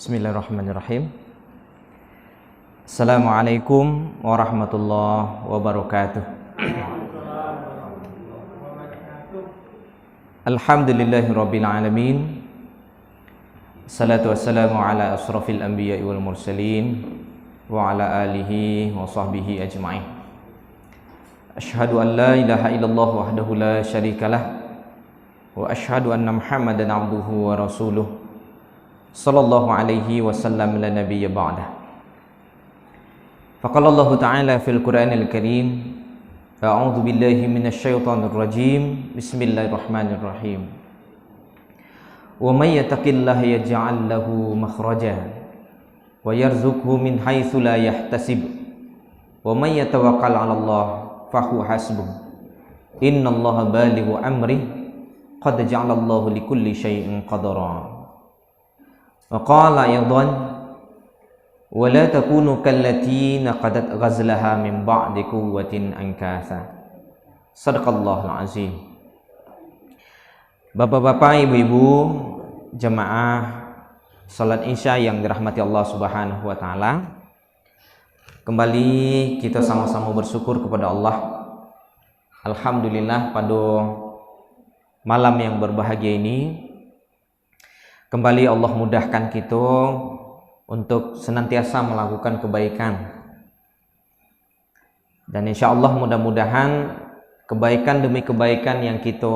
Bismillahirrahmanirrahim. Assalamualaikum warahmatullahi wabarakatuh. Alhamdulillahirabbil alamin. Salatu wassalamu ala asrafil anbiya'i wal mursalin wa ala alihi wa sahbihi ajma'in. Asyhadu an la ilaha illallah wahdahu la syarikalah wa asyhadu anna Muhammadan abduhu wa rasuluh sallallahu alaihi wasallam la nabiyya ba'dah. Faqala Allah Ta'ala fil Qur'anil Karim, a'udzu billahi minasy syaithanir rajim. Bismillahirrahmanirrahim. Wa may yattaqillaha yaj'al lahu makhraja wa yarzuqhu min haitsu la yahtasib. Wa may yatawakkal 'ala Allah fahuwa hasbuh. Innallaha balighu amri qad ja'ala Allahu likulli syai'in qadara. Wa qala aydan wa la takunu kallati naqadat ghazlaha min ba'di quwwatin ankatha. Shadaqallahul azim. Bapak-bapak, ibu-ibu, jemaah salat Isya yang dirahmati Allah Subhanahu wa taala. Kembali kita sama-sama bersyukur kepada Allah. Alhamdulillah pada malam yang berbahagia ini kembali Allah mudahkan kita untuk senantiasa melakukan kebaikan. Dan insya Allah mudah-mudahan kebaikan demi kebaikan yang kita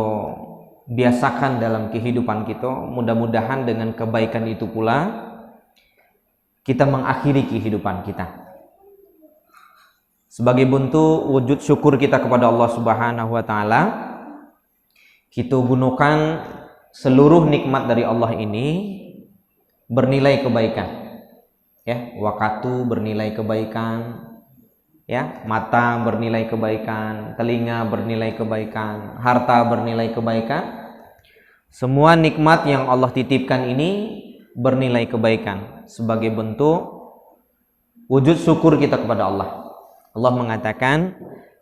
biasakan dalam kehidupan kita, mudah-mudahan dengan kebaikan itu pula kita mengakhiri kehidupan kita. Sebagai bentuk wujud syukur kita kepada Allah Subhanahu wa taala, kita gunakan seluruh nikmat dari Allah ini bernilai kebaikan. Ya, waktu bernilai kebaikan, ya, mata bernilai kebaikan, telinga bernilai kebaikan, harta bernilai kebaikan. Semua nikmat yang Allah titipkan ini bernilai kebaikan sebagai bentuk wujud syukur kita kepada Allah. Allah mengatakan,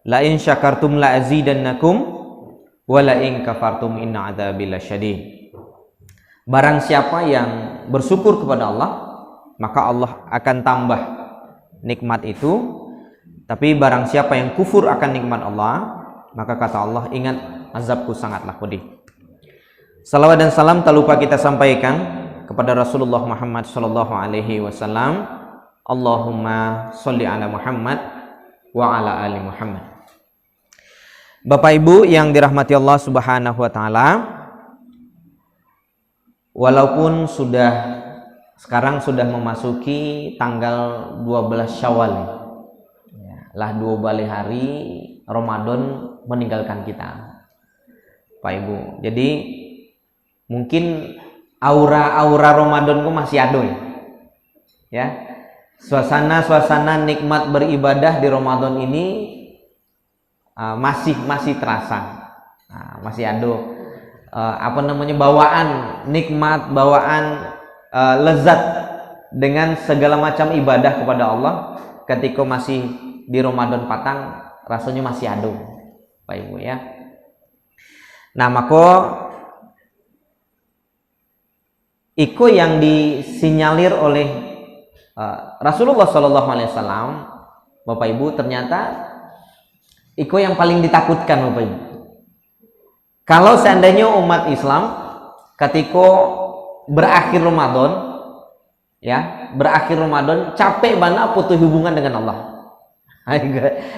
la in syakartum la azidannakum wa la in kafartum inna adzabi lasyadid. Barang siapa yang bersyukur kepada Allah, maka Allah akan tambah nikmat itu. Tapi barang siapa yang kufur akan nikmat Allah, maka kata Allah, ingat azabku sangatlah pedih. Salawat dan salam tak lupa kita sampaikan kepada Rasulullah Muhammad sallallahu alaihi wasallam. Allahumma sholli ala Muhammad wa ala ali Muhammad. Bapak Ibu yang dirahmati Allah Subhanahu wa taala, walaupun sekarang sudah memasuki tanggal 12 Syawal, ya, lah 2 balik hari Ramadan meninggalkan kita, Pak Ibu. Jadi mungkin aura Ramadan ku masih ada, ya. Suasana nikmat beribadah di Ramadan ini masih terasa, masih ada bawaan nikmat, bawaan lezat dengan segala macam ibadah kepada Allah ketika masih di Ramadan patang, rasanya masih ada, Pak Ibu, ya. Nah, maka itu yang disinyalir oleh Rasulullah Shallallahu Alaihi Wasallam, Bapak Ibu, ternyata itu yang paling ditakutkan, Bapak Ibu. Kalau seandainya umat Islam ketika berakhir Ramadan, ya, berakhir Ramadan capek banget putus hubungan dengan Allah.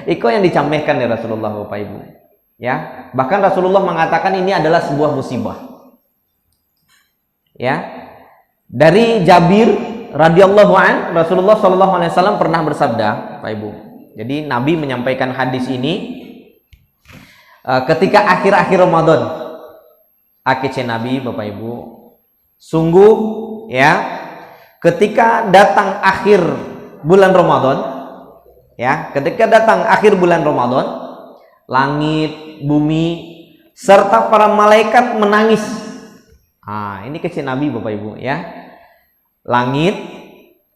Itu yang dicampaikan oleh Rasulullah, Bapak Ibu. Ya, bahkan Rasulullah mengatakan ini adalah sebuah musibah. Ya. Dari Jabir radhiyallahu an, Rasulullah sallallahu alaihi wasallam pernah bersabda, Pak Ibu. Jadi Nabi menyampaikan hadis ini ketika akhir-akhir Ramadan. Akhir Nabi, Bapak Ibu, sungguh, ya, ketika datang akhir bulan Ramadan, ya, ketika datang akhir bulan Ramadan, langit, bumi serta para malaikat menangis. Ini kecil Nabi, Bapak Ibu, ya. Langit,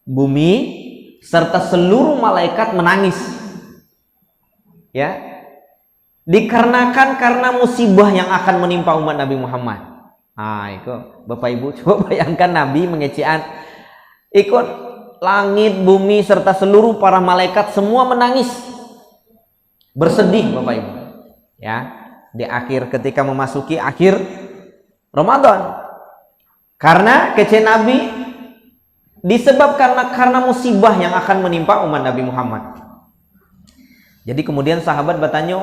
bumi serta seluruh malaikat menangis, ya, dikarenakan karena musibah yang akan menimpa umat Nabi Muhammad. Itu Bapak Ibu coba bayangkan Nabi mengecekan Ikut langit, bumi serta seluruh para malaikat semua menangis, bersedih Bapak Ibu. Ya, di akhir ketika memasuki akhir Ramadan. Karena kece Nabi disebabkan karena musibah yang akan menimpa umat Nabi Muhammad. Jadi kemudian sahabat bertanya,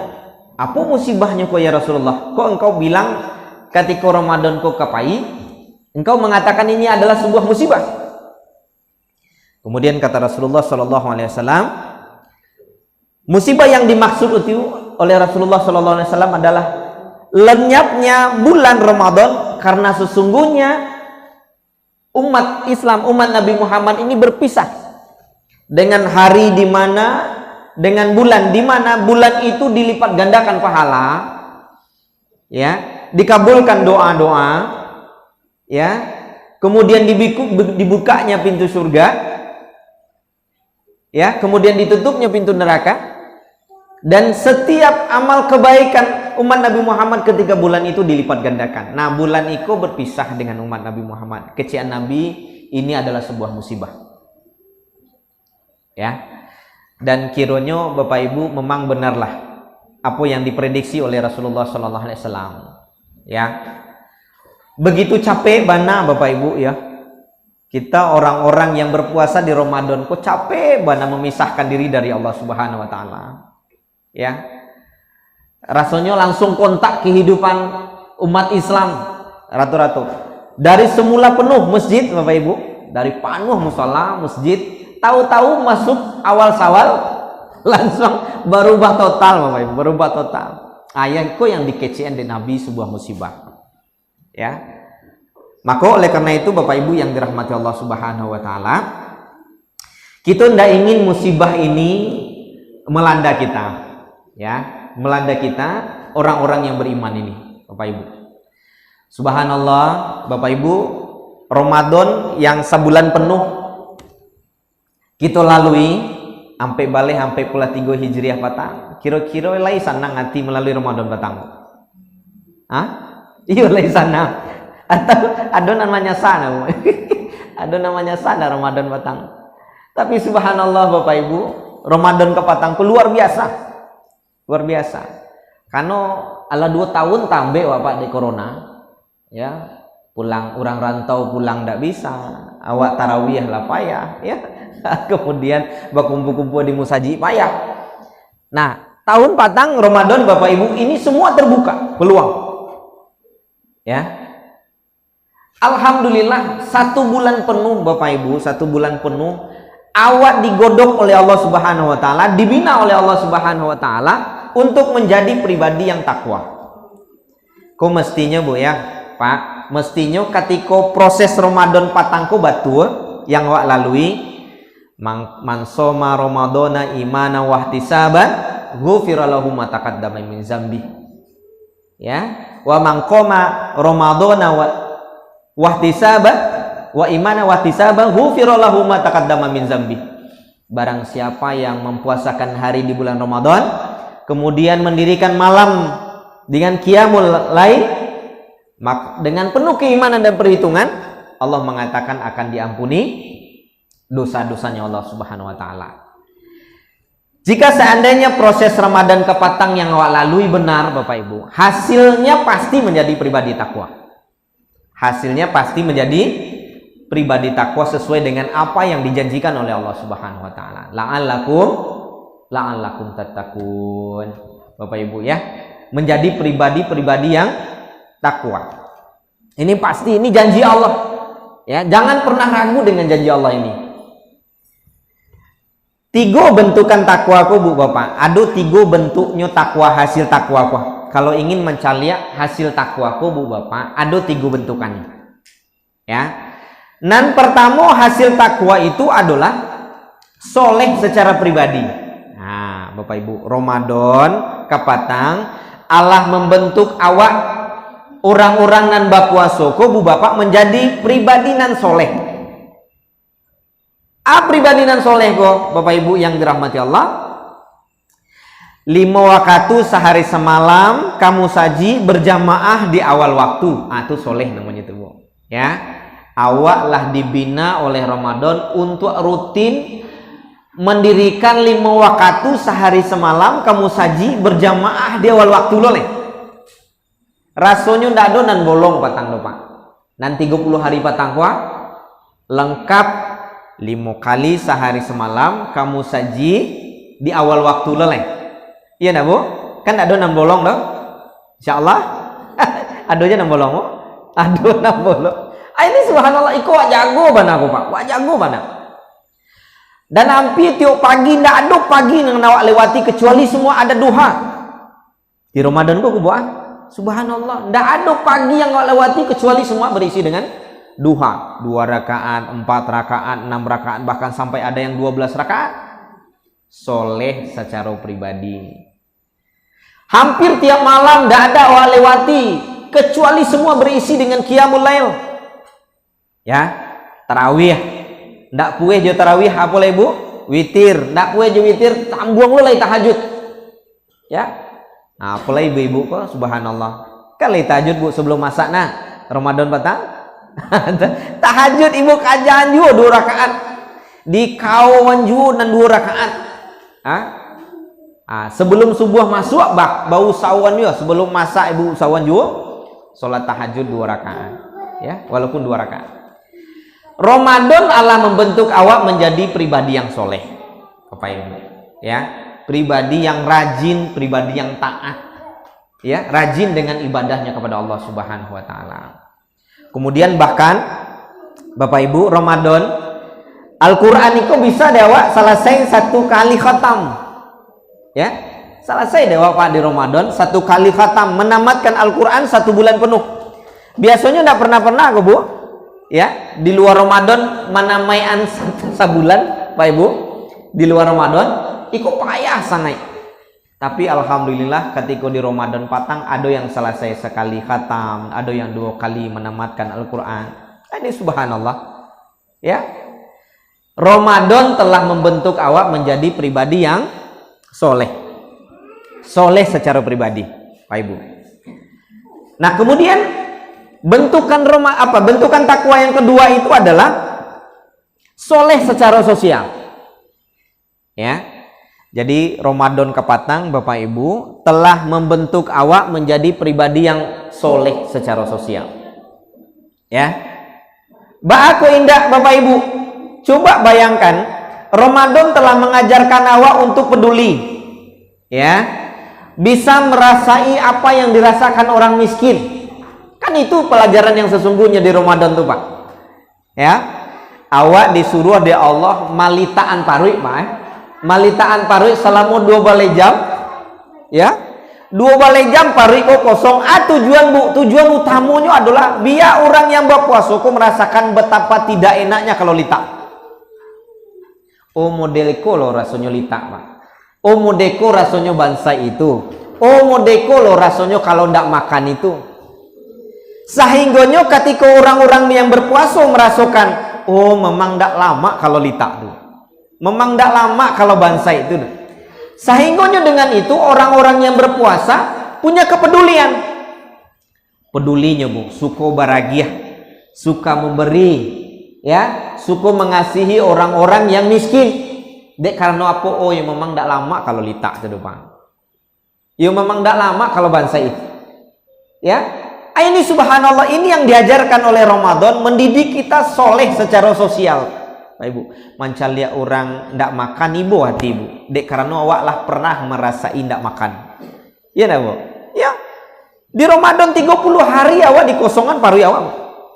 apa musibahnya kok ya Rasulullah? Kok engkau bilang ketika Ramadan kau kapai, engkau mengatakan ini adalah sebuah musibah? Kemudian kata Rasulullah SAW, musibah yang dimaksud itu oleh Rasulullah SAW adalah lenyapnya bulan Ramadan, karena sesungguhnya umat Islam, umat Nabi Muhammad ini berpisah dengan hari di mana, dengan bulan di mana bulan itu dilipat gandakan pahala, ya, dikabulkan doa-doa, ya, kemudian dibukanya pintu surga, ya, kemudian ditutupnya pintu neraka, dan setiap amal kebaikan umat Nabi Muhammad ketika bulan itu dilipat gandakan. Nah, bulan itu berpisah dengan umat Nabi Muhammad. Kecian Nabi ini adalah sebuah musibah, ya. Dan kiranya Bapak Ibu memang benarlah apa yang diprediksi oleh Rasulullah SAW. Ya, begitu capek bana Bapak Ibu ya. Kita orang-orang yang berpuasa di Ramadan kok capek bana memisahkan diri dari Allah Subhanahu Wa Taala. Ya, rasanya langsung kontak kehidupan umat Islam ratu-ratu. Dari semula penuh masjid Bapak Ibu, dari penuh musala masjid, tahu-tahu masuk awal Syawal langsung berubah total Bapak Ibu, berubah total. Ayatku yang dikecian di Nabi sebuah musibah. Ya. Maka oleh karena itu Bapak Ibu yang dirahmati Allah Subhanahu Wa Taala, kita tidak ingin musibah ini melanda kita, ya, melanda kita orang-orang yang beriman ini Bapak Ibu. Subhanallah Bapak Ibu, Ramadan yang sebulan penuh kita lalui sampai balik sampai pula 3 Hijriah patang. Kira-kira lai sana ngati melalui Ramadan patang. Hah? Iya lai sana. Atau ada namanya sana. Ada namanya sana Ramadan patang. Tapi subhanallah Bapak Ibu, Ramadan ke patang luar biasa. Luar biasa. Karena ala 2 tahun tambah Bapak di corona. Ya, pulang orang rantau pulang tidak bisa. Awak tarawih lah payah, ya. Kemudian berkumpul-kumpul di musaji payah. Nah, tahun patang Ramadan Bapak Ibu ini semua terbuka peluang, ya. Alhamdulillah 1 bulan penuh Bapak Ibu, 1 bulan penuh awak digodok oleh Allah Subhanahu Wa Taala, dibina oleh Allah Subhanahu Wa Taala untuk menjadi pribadi yang takwa. Kok mestinya Bu ya Pak, mestinya ketika proses Ramadan patangku batul yang awak lalui, man soma Ramadana imana wahtisaban ghufira lahu ma taqaddama min zambi. Ya, wa man qama Ramadana wahtisaban wa imana wahtisaban ghufira lahu ma taqaddama min zambi. Barang siapa yang mempuasakan hari di bulan Ramadan, kemudian mendirikan malam dengan qiyamul lail, dengan penuh keimanan dan perhitungan, Allah mengatakan akan diampuni dosa-dosanya Allah Subhanahu Wa Taala. Jika seandainya proses Ramadan ke patang yang awak lalui benar Bapak Ibu, hasilnya pasti menjadi pribadi takwa. Hasilnya pasti menjadi pribadi takwa sesuai dengan apa yang dijanjikan oleh Allah Subhanahu Wa Taala. La'allakum tattaqun. Bapak Ibu ya, menjadi pribadi-pribadi yang takwa. Ini pasti, ini janji Allah. Ya, jangan pernah ragu dengan janji Allah ini. 3 bentukan takwa ku Bu Bapak. Ada 3 bentuknya takwa, hasil takwa ku. Kalau ingin mencari hasil takwa ku Bu Bapak, ada 3 bentukannya. Ya. Dan pertama hasil takwa itu adalah soleh secara pribadi. Nah, Bapak Ibu, Ramadan kapatang Allah membentuk awak orang-orang nan bapuaso ku Bu Bapak menjadi pribadi nan soleh. Pribadi nan soleh kok Bapak Ibu yang dirahmati Allah, 5 waktu sehari semalam kamu saji berjamaah di awal waktu. Itu soleh namanya itu Bu. Ya. Awaklah dibina oleh Ramadan untuk rutin mendirikan 5 waktu sehari semalam kamu saji berjamaah di awal waktu loleh. Rasanya ndak ada nan bolong patang do Pak. Nanti 30 hari patang kuah lengkap 5 kali sehari semalam kamu saji di awal waktu loleh. Iya ndak Bu? Kan ndak ada nan bolong dong. Insyaallah. Adonya nan bolong Bu. Ado nan bolong. Ini subhanallah iko wak jago bana aku Pak. Wak jago bana. Dan hampir tiap pagi ndak ada pagi yang awak lewati kecuali semua ada duha. Di Ramadan ku buat subhanallah ndak ada pagi yang awak lewati kecuali semua berisi dengan duha. 2 rakaat, 4 rakaat, 6 rakaat, bahkan sampai ada yang 12 rakaat. Soleh secara pribadi. Hampir tiap malam ndak ada awak lewati kecuali semua berisi dengan qiyamul lail. Ya, tarawih. Ndak pueh jo tarawih apa lah Ibu? Witir. Ndak pueh jo witir, tambuang lu lai tahajud. Ya. Nah, apa lah ibu-ibu kok subhanallah. Kan lai tahajud Bu sebelum masak nah. Ramadan petang. Tahajud Ibu kajian juga 2 rakaat. Di kawan juga dan 2 rakaat. Sebelum subuh masuk bau sawan juga sebelum masak Ibu sawan juga salat tahajud 2 rakaat. Ya, walaupun 2 rakaat. Ramadan Allah membentuk awak menjadi pribadi yang soleh, Bapak Ibu, ya, pribadi yang rajin, pribadi yang taat, ya, rajin dengan ibadahnya kepada Allah Subhanahu Wa Taala. Kemudian bahkan, Bapak Ibu, Ramadan, Al-Quran itu bisa dewa selesai 1 kali khatam, ya, selesai dewa Pak di Ramadan 1 kali khatam, menamatkan Al-Quran 1 bulan penuh. Biasanya tidak pernah kok Bu. Ya, di luar Ramadan manamayan sebulan Pak Ibu, di luar Ramadan ikut payah sanai. Tapi alhamdulillah ketika di Ramadan patang ada yang selesai sekali khatam, ada yang 2 kali menamatkan Al-Quran. Ini subhanallah. Ya, Ramadan telah membentuk awak menjadi pribadi yang soleh, soleh secara pribadi Pak Ibu. Nah kemudian bentukan bentukan takwa yang kedua itu adalah soleh secara sosial. Ya. Jadi Ramadan kepatang Bapak Ibu telah membentuk awak menjadi pribadi yang soleh secara sosial. Ya. Aku indah Bapak Ibu. Coba bayangkan Ramadan telah mengajarkan awak untuk peduli. Ya. Bisa merasai apa yang dirasakan orang miskin. Kan itu pelajaran yang sesungguhnya di Ramadan tuh Pak. Ya, awak disuruh oleh Allah malitaan parui Pak. Malitaan parui selama 2 balai jam. Ya, 2 balai jam parui kok kosong. Tujuan Bu, tujuan utamanya adalah biar orang yang berpuasa kok merasakan betapa tidak enaknya kalau litak. Oh modelku lo rasanya litak Pak. Oh modelku rasanya bangsa itu. Oh modelku lo rasanya kalau ndak makan itu. Sehinggonya ketika orang-orang yang berpuasa merasakan, oh memang tidak lama kalau litak tuh, memang tidak lama kalau bangsa itu. Sehinggonya dengan itu orang-orang yang berpuasa punya kepedulian. Pedulinya Bu, suka baragiah, suka memberi, ya, suka mengasihi orang-orang yang miskin. Dek karena apa? Oh ya memang tidak lama kalau litak tuh depan. Ya memang tidak lama kalau bangsa itu. Ya. Ini subhanallah, ini yang diajarkan oleh Ramadan, mendidik kita soleh secara sosial Pak Ibu. Mancal lihat orang ndak makan ibu hati Ibu, dek karena awak lah pernah merasai ndak makan. Ya ndak Bu? Ya, di Ramadan 30 hari awak dikosongan paru awak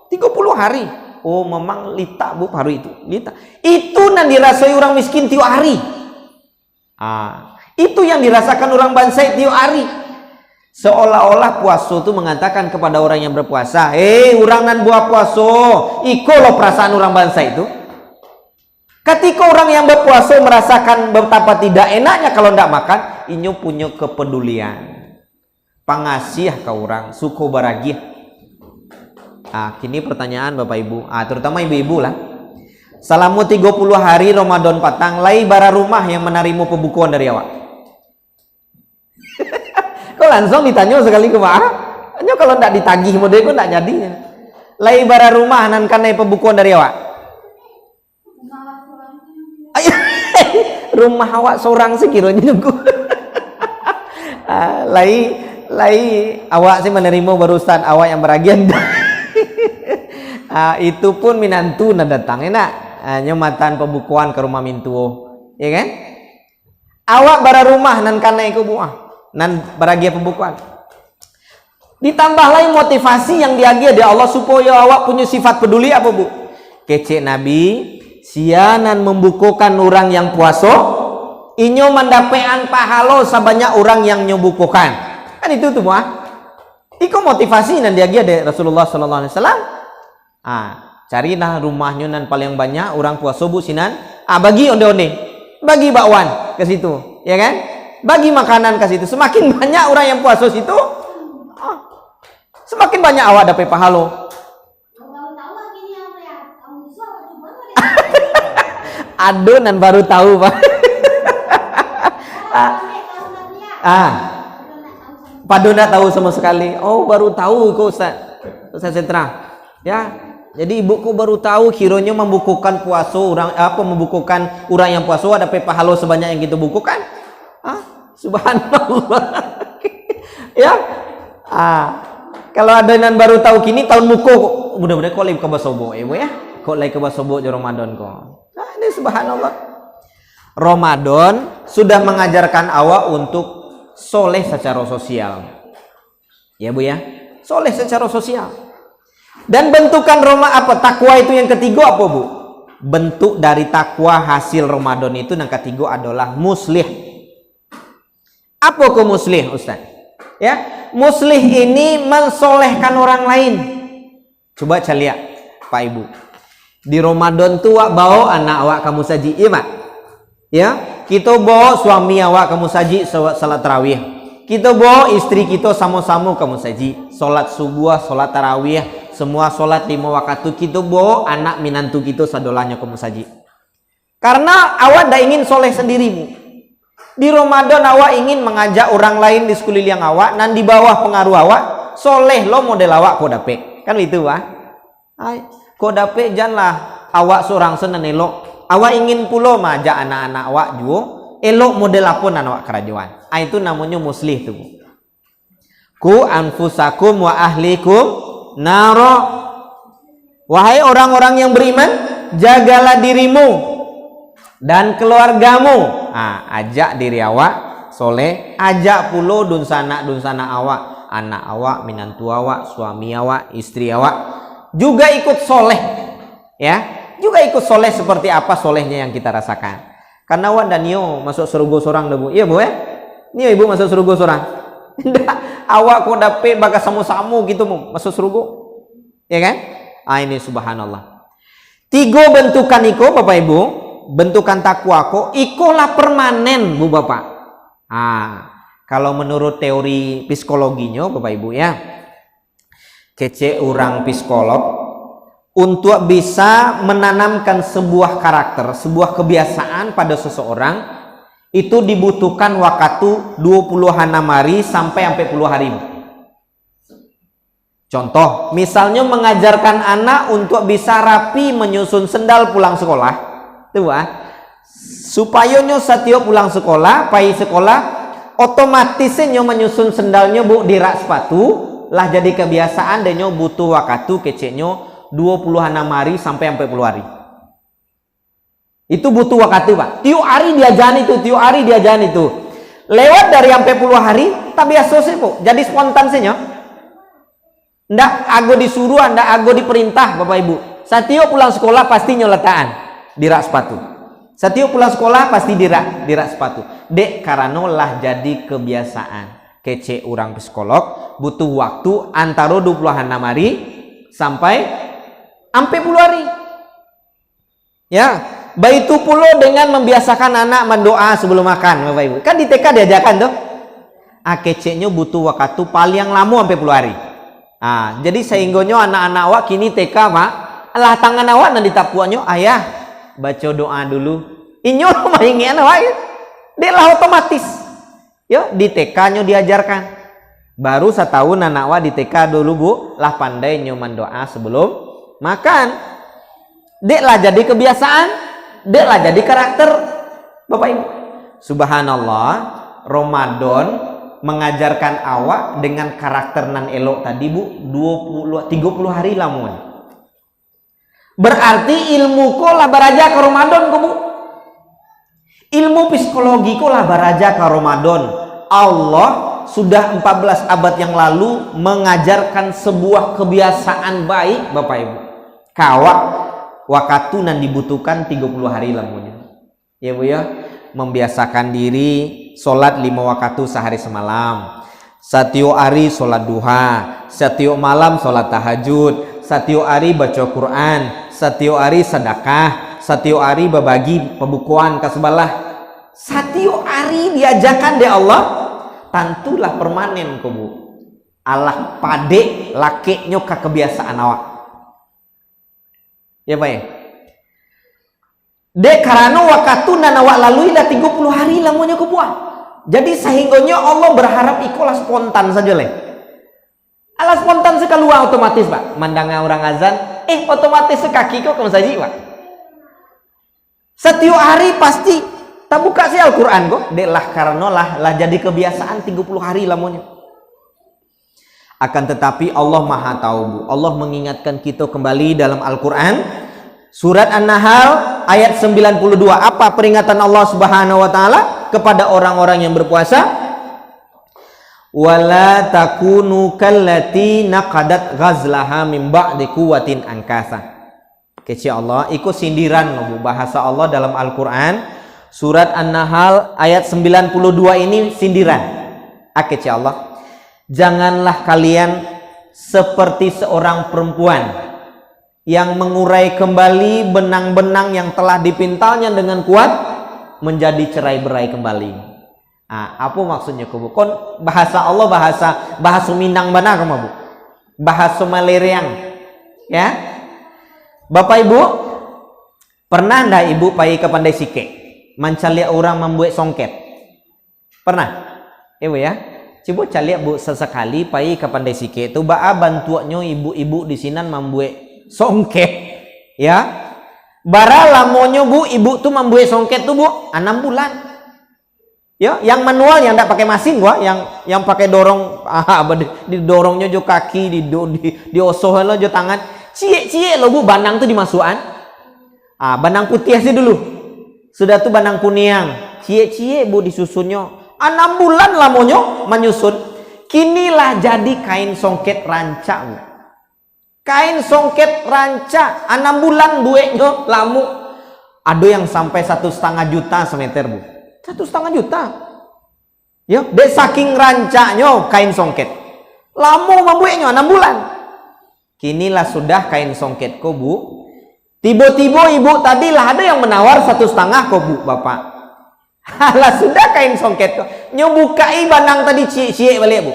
30 hari. Oh memang litak Bu paru itu litak. Itu yang dirasai orang miskin tiap hari. Itu yang dirasakan orang bansai tiap hari. Seolah-olah puasa itu mengatakan kepada orang yang berpuasa, orang nan buah puasa, iko lo perasaan orang bangsa itu. Ketika orang yang berpuasa merasakan betapa tidak enaknya kalau tidak makan, inyo punya kepedulian, pangasih ke orang, suku baragiah. Kini pertanyaan Bapak Ibu, terutama ibu-ibu lah. Selama 30 hari Ramadan patang, lai bara rumah yang menerima pembukuan dari awak. Kok langsung ditanya sekali ke Pak? Hanya kalau tidak ditagih model kok tidak jadi. Lai bara rumah nan kanai pembukuan dari awak. Rumah awak seorang sekiranya nunggu. Lai awak sih menerima barusan awak yang beragian. Itu pun minantu nan datang enak. Nyematan pembukuan ke rumah mintuo, ya kan? Awak bara rumah nan kanai ku buah, nan beragia pembukuan. Ditambah lagi motivasi yang diagia dari Allah supaya awak punya sifat peduli apa bu? Kece Nabi sianan membukukan orang yang puasa inyo mendapean pahala sebanyak orang yang nyobukukan. Kan itu tuh buah. Iko motivasi nan diagia dari Rasulullah sallallahu alaihi wasallam. Carilah rumahnya nan paling banyak orang puasa bu sinan. Bagi onde-onde. Bagi bakwan ke situ, ya kan? Bagi makanan ke situ. Semakin banyak orang yang puasa situ, semakin banyak awak dapat pahala. Adonan baru tahu pak. Padu tidak tahu sama sekali. Oh baru tahu kok Ustaz Sentra. Ya, jadi ibuku baru tahu kiranya membukukan puasa orang membukukan orang yang puasa dapat pahala sebanyak yang kita bukukan. Subhanallah. Ya. Kalau adonan baru tahu kini tahun muko mudah-mudahan kok lagi ke basobo ibu ya. Kok lagi ke basobo di Ramadan kok. Ini subhanallah. Ramadan sudah mengajarkan awak untuk soleh secara sosial. Ya Bu ya. Soleh secara sosial. Dan bentukan takwa itu yang ketiga apa Bu? Bentuk dari takwa hasil Ramadan itu yang ketiga adalah muslih. Apa ke muslih Ustaz? Ya, muslih ini mensolehkan orang lain. Coba lihat Pak Ibu. Di Ramadan tuh wak bawa anak awak kamu saji, iya Pak? Ya, kita bawa suami awak kamu saji salat tarawih. Kita bawa istri kita sama-sama kamu saji salat subuh, salat tarawih, semua salat 5 waktu kita bawa anak minantu kita sadolanya kamu saji. Karena awak dah ingin soleh sendirimu. Di Ramadan awak ingin mengajak orang lain di sekeliling awak dan di bawah pengaruh awak soleh lo model awak kau dapet kan itu Pak. Kau dapet janganlah awak seorang senen elok. Awak ingin pulau mengajak anak-anak awak juga elok model apa nan awak kerajaan. Itu namanya muslih tu. Ku anfusakum wa ahlikum naro. Wahai orang-orang yang beriman, jagalah dirimu dan keluargamu. Ajak diri awak soleh, ajak pulo dunsana awak, anak awak, minantu awak, suami awak, istri awak juga ikut soleh, ya, juga ikut soleh seperti apa solehnya yang kita rasakan. Karena awak dan nio masuk surga seorang debu, iya Bu ya, nio ibu masuk surga seorang. Awak kok dapet bagas samu-samu gitu mau masuk surga, ya kan? Ini subhanallah. 3 bentukan iko Bapak Ibu. Bentukan takwa kok ikolah permanen Bu Bapak. Kalau menurut teori psikologinya Bapak Ibu ya, kece orang psikolog untuk bisa menanamkan sebuah karakter, sebuah kebiasaan pada seseorang itu dibutuhkan waktu 20 hari sampai 40 hari. Contoh, misalnya mengajarkan anak untuk bisa rapi menyusun sendal pulang sekolah. Tuh supaya nyo setiap pulang sekolah, pai sekolah, otomatisnya nyo menyusun sendalnya Bu di rak sepatu, lah jadi kebiasaan dan nyo butuh waktu keceknya 26 hari sampai 40 hari. Itu butuh waktu Pak. Tiap hari diajaran itu. Lewat dari 40 hari, tak biasa sih Bu. Jadi spontan sih nyo. Ndak ago disuruh, ndak ago diperintah Bapak Ibu. Setiap pulang sekolah pasti nyo letaan di rak sepatu. Setiap pulang sekolah pasti di rak sepatu. Dek karena lah jadi kebiasaan. Kece orang psikolog butuh waktu antara 26 hari sampai 40 hari. Ya, baik itu pula dengan membiasakan anak mendoa sebelum makan Bapak Ibu. Kan di TK diajarkan tuh. Kecenya butuh waktu paling lama 40 hari. Jadi sehingga anak-anak awak kini TK Pak, lah tangan awak nanti tapuannya ayah baca doa dulu. Inyo maingin awak. Dia lah otomatis. Ya, di TK-nya diajarkan. Baru setahun anak wa di TK dulu bu, lah pandai nyoman doa sebelum makan. Dek lah jadi kebiasaan, dek lah jadi karakter. Bapak Ibu, subhanallah, Ramadan mengajarkan awak dengan karakter nan elok tadi bu, 30 hari lamun. Berarti ilmu ko lah baraja ke Ramadan ko bu. Ilmu psikologi ko lah baraja ke Ramadan. Allah sudah 14 abad yang lalu mengajarkan sebuah kebiasaan baik Bapak Ibu. Kawak waktu nan dibutuhkan 30 hari lamunnya. Ya Bu ya, membiasakan diri sholat 5 waktu sehari semalam. Setiap hari sholat duha, setiap malam sholat tahajud, setiap hari baca Quran, setiap hari sedekah, setiap hari berbagi pembukuan ke sebelah. Setiap hari diajarkan deh Allah, tentulah permanen ko Bu. Allah pade laki nyoka kebiasaan awak. Ya Pak ya. Dek karena waktu nan awak lalui dah 30 hari lamunnya ko buah. Jadi sehingganya Allah berharap ikolah spontan saja leh. Alah spontan sekali otomatis Pak. Mandang orang azan, otomatis sekaki kok kamu saji Pak. Setiap hari pasti tak buka sih Al-Quran kok. Dek lah karena lah jadi kebiasaan 30 hari lamunnya. Akan tetapi Allah Maha tahu Bu. Allah mengingatkan kita kembali dalam Al-Quran. Surat An-Nahl ayat 92. Apa peringatan Allah Subhanahu wa taala kepada orang-orang yang berpuasa? Wala takunu kallati naqadat ghazlaha min ba'di quwwatin ankasa. Kece Allah, ikut sindiran Bu bahasa Allah dalam Al-Qur'an. Surat An-Nahl ayat 92 ini sindiran. Kece Allah. Janganlah kalian seperti seorang perempuan yang mengurai kembali benang-benang yang telah dipintalnya dengan kuat menjadi cerai-berai kembali. Apa maksudnya Bu? Kon bahasa Allah bahasa Minang mana kamu Bu? Bahasa Maleriang. Ya. Bapak Ibu, pernah ndak Ibu pergi ke Pandai Sike mencari orang membuat songket? Pernah? Ibu ya. Coba cari Bu sesekali pergi ke Pandai Sike itu baa bantuannya ibu-ibu di sini membuat songket, ya. Bara lamonyo Bu, ibu tuh membuat songket tuh Bu 6 bulan. Ya, yang manual yang tidak pakai mesin gua, yang pakai dorong, didorongnya jo kaki, diosoh lo jo tangan. Cie lo Bu, banang tuh dimasukan. Banang putih sih dulu. Sudah tuh banang kuning. Cie Bu disusunnya. 6 bulan lamonyo menyusun. Kinilah jadi kain songket ranca Bu. Kain songket ranca 6 bulan bueknya lamu. Ada yang sampai 1,5 juta semeter Bu. 1,5 juta. Ya, dek saking rancanya kain songket. Lamu membueknya 6 bulan. Kinilah sudah kain songket ko Bu. Tiba-tiba ibu tadi lah ada yang menawar 1,5 ko Bu Bapak. Lah sudah kain songket ko. Nyobukai banang tadi cie balik Bu.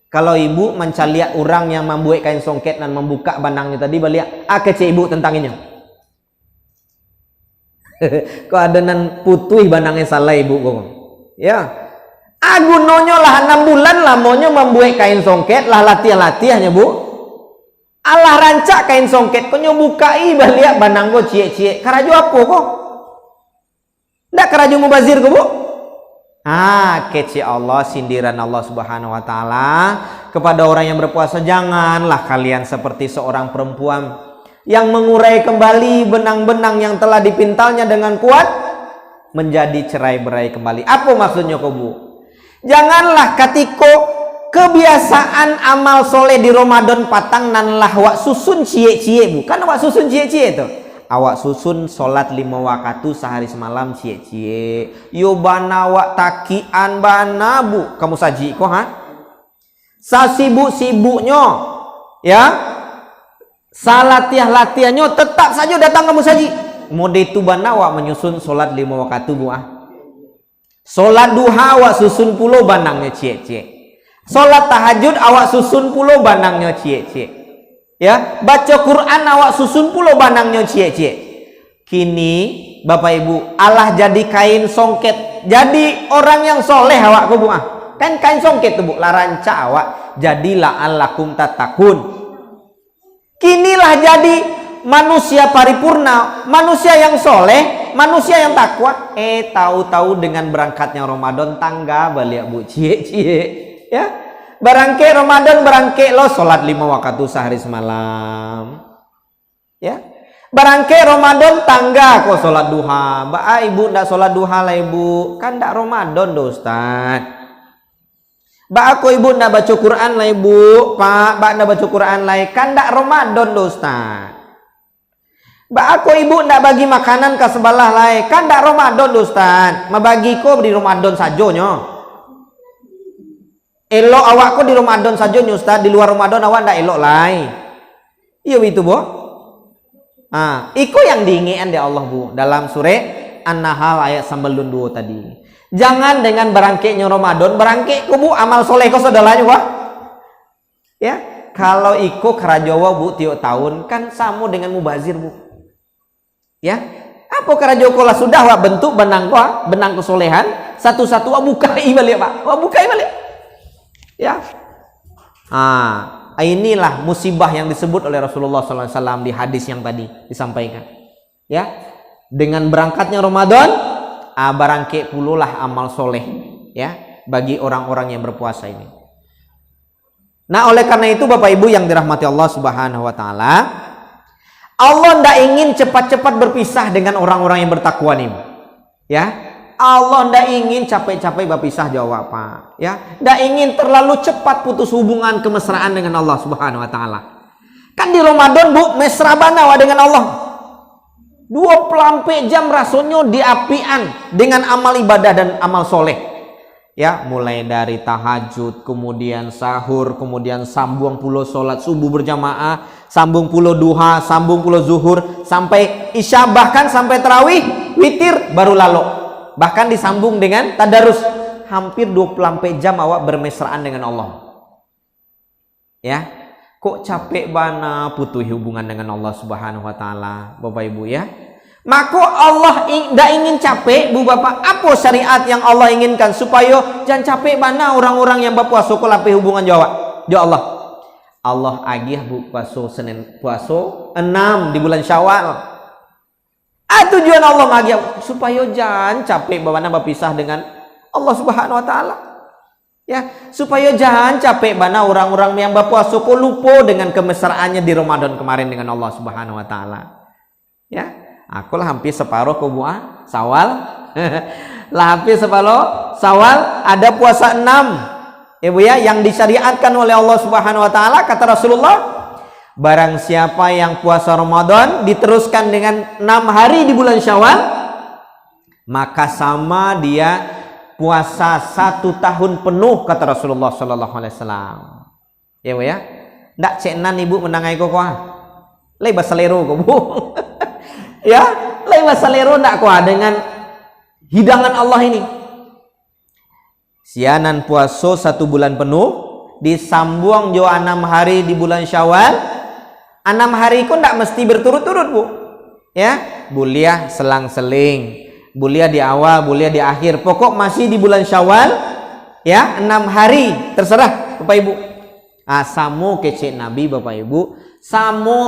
Kalau ibu mencari orang yang membuat kain songket dan membuka banangnya tadi balik, kece ibu tentang ini. Kok ada nan putih banangnya salah ibu kok. Ya. Agunonyo lah 6 bulan lamonyo membuat kain songket lah latihan-latihannya Bu. Allah rancak kain songket kok nyobukai balik banang go cie. Karaju apa kok? Ndak karaju mubazir kok Bu? Kece Allah, sindiran Allah Subhanahu wa taala kepada orang yang berpuasa, janganlah kalian seperti seorang perempuan yang mengurai kembali benang-benang yang telah dipintalnya dengan kuat menjadi cerai-berai kembali. Apa maksudnya kok Bu? Janganlah ketika kebiasaan amal soleh di Ramadan patang nan lah wak susun cie Bu. Kan wak susun cie itu. Awak susun sholat 5 waktu sehari semalam cie. Yo bana wak takian bana Bu. Kamu saji kok sasibuk-sibuknya ya. Salatiah-latihannya tetap saja datang kamu saji. Mode itu bana wak menyusun sholat 5 waktu Bu Sholat duha wak susun pulo banangnya cie. Sholat tahajud awak susun pulo banangnya cie. Ya, baca Quran awak susun pulo banangnya cie. Kini Bapak Ibu, Allah jadi kain songket. Jadi orang yang soleh awak ku Kan kain songket tuh bu, laranca awak. Jadilah alakum tatakun. Kinilah jadi manusia paripurna, manusia yang soleh, manusia yang takwa. Tahu-tahu dengan berangkatnya Ramadan tangga balik bu, cie ya. Barangke Ramadan barangke lo sholat 5 waktu sehari semalam. Ya. Barangke Ramadan tangga kok sholat duha. Ibu ndak sholat duha lah ibu, kan ndak Ramadan do Ustaz. Aku ibu ndak baca Quran lah ibu, Pak ndak baca Quran lah, kan ndak Ramadan do Ustaz. Aku ibu ndak bagi makanan ke sebelah lah, kan ndak Ramadan do Ustaz. Mabagi ko di Ramadan saja nyo. Elok awakku di Ramadan saja nyo Ustaz, di luar Ramadan awak ndak elok lah. Iya itu bu. Iko yang diinginkan di Allah bu dalam surah An-Nahl ayat 92 tadi. Jangan dengan berangkitnya Ramadan berangkit ku bu amal soleh kau saudaranya bu. Ya, kalau iko kerajawa bu tiap tahun kan sama dengan mubazir bu. Ya, apa kerajawa kola sudah wa bentuk benang ko benang kesolehan satu-satu wa buka balik pak, wa buka balik. Ya, inilah musibah yang disebut oleh Rasulullah SAW di hadis yang tadi disampaikan. Ya, dengan berangkatnya Ramadan, barangke pululah amal soleh, ya, bagi orang-orang yang berpuasa ini. Nah, oleh karena itu Bapak Ibu yang dirahmati Allah Subhanahu Wa Taala, Allah tidak ingin cepat-cepat berpisah dengan orang-orang yang bertakwa nih, ya. Allah tidak ingin capek-capek berpisah jawab Pak, ya. Tidak ingin terlalu cepat putus hubungan kemesraan dengan Allah Subhanahu Wa Taala. Kan di Ramadan bu mesra banawa dengan Allah. 24 jam rasanya diapian dengan amal ibadah dan amal soleh. Ya, mulai dari tahajud, kemudian sahur, kemudian sambung pulau sholat subuh berjamaah, sambung pulau duha, sambung pulau zuhur, sampai isya, bahkan sampai tarawih, witir, baru lalu. Bahkan disambung dengan tadarus. Hampir 24 jam awak bermesraan dengan Allah. Ya, kok capek bana putus hubungan dengan Allah Subhanahu Wa Taala, Bapak Ibu ya. Maka Allah tidak ingin capek bu bapak. Apa syariat yang Allah inginkan supaya jangan capek bana orang-orang yang berpuasa kok lape hubungan jawab Allah. Allah agih bu puasa Senin puasa 6 di bulan Syawal. Tujuan Allah agih supaya jangan capek bana berpisah dengan Allah Subhanahu Wa Taala. Ya, supaya jangan capek bana orang-orang yang berpuasa kok lupa dengan kemesraannya di Ramadan kemarin dengan Allah Subhanahu Wa Taala. Ya. Aku lah hampir separuh ke buah Sawal. Lah hampir separuh Sawal ada puasa 6. Ya Bu ya, yang disyariatkan oleh Allah Subhanahu Wa Taala. Kata Rasulullah, barang siapa yang puasa Ramadan diteruskan dengan 6 hari di bulan Syawal, maka sama dia puasa 1 tahun penuh, kata Rasulullah Sallallahu Alaihi Wasallam. Ya Bu ya, ndak cenan ibu menangai kok lay basalero kok Bu. Ya, lain masalero ndak kuah dengan hidangan Allah ini. Sianan puasa 1 bulan penuh disambung jo 6 hari di bulan Syawal. 6 hari itu ndak mesti berturut-turut Bu. Ya, buliah selang-seling, buliah di awal, buliah di akhir. Pokok masih di bulan Syawal. Ya, 6 hari terserah Bapak Ibu. Samo kece Nabi Bapak Ibu, samo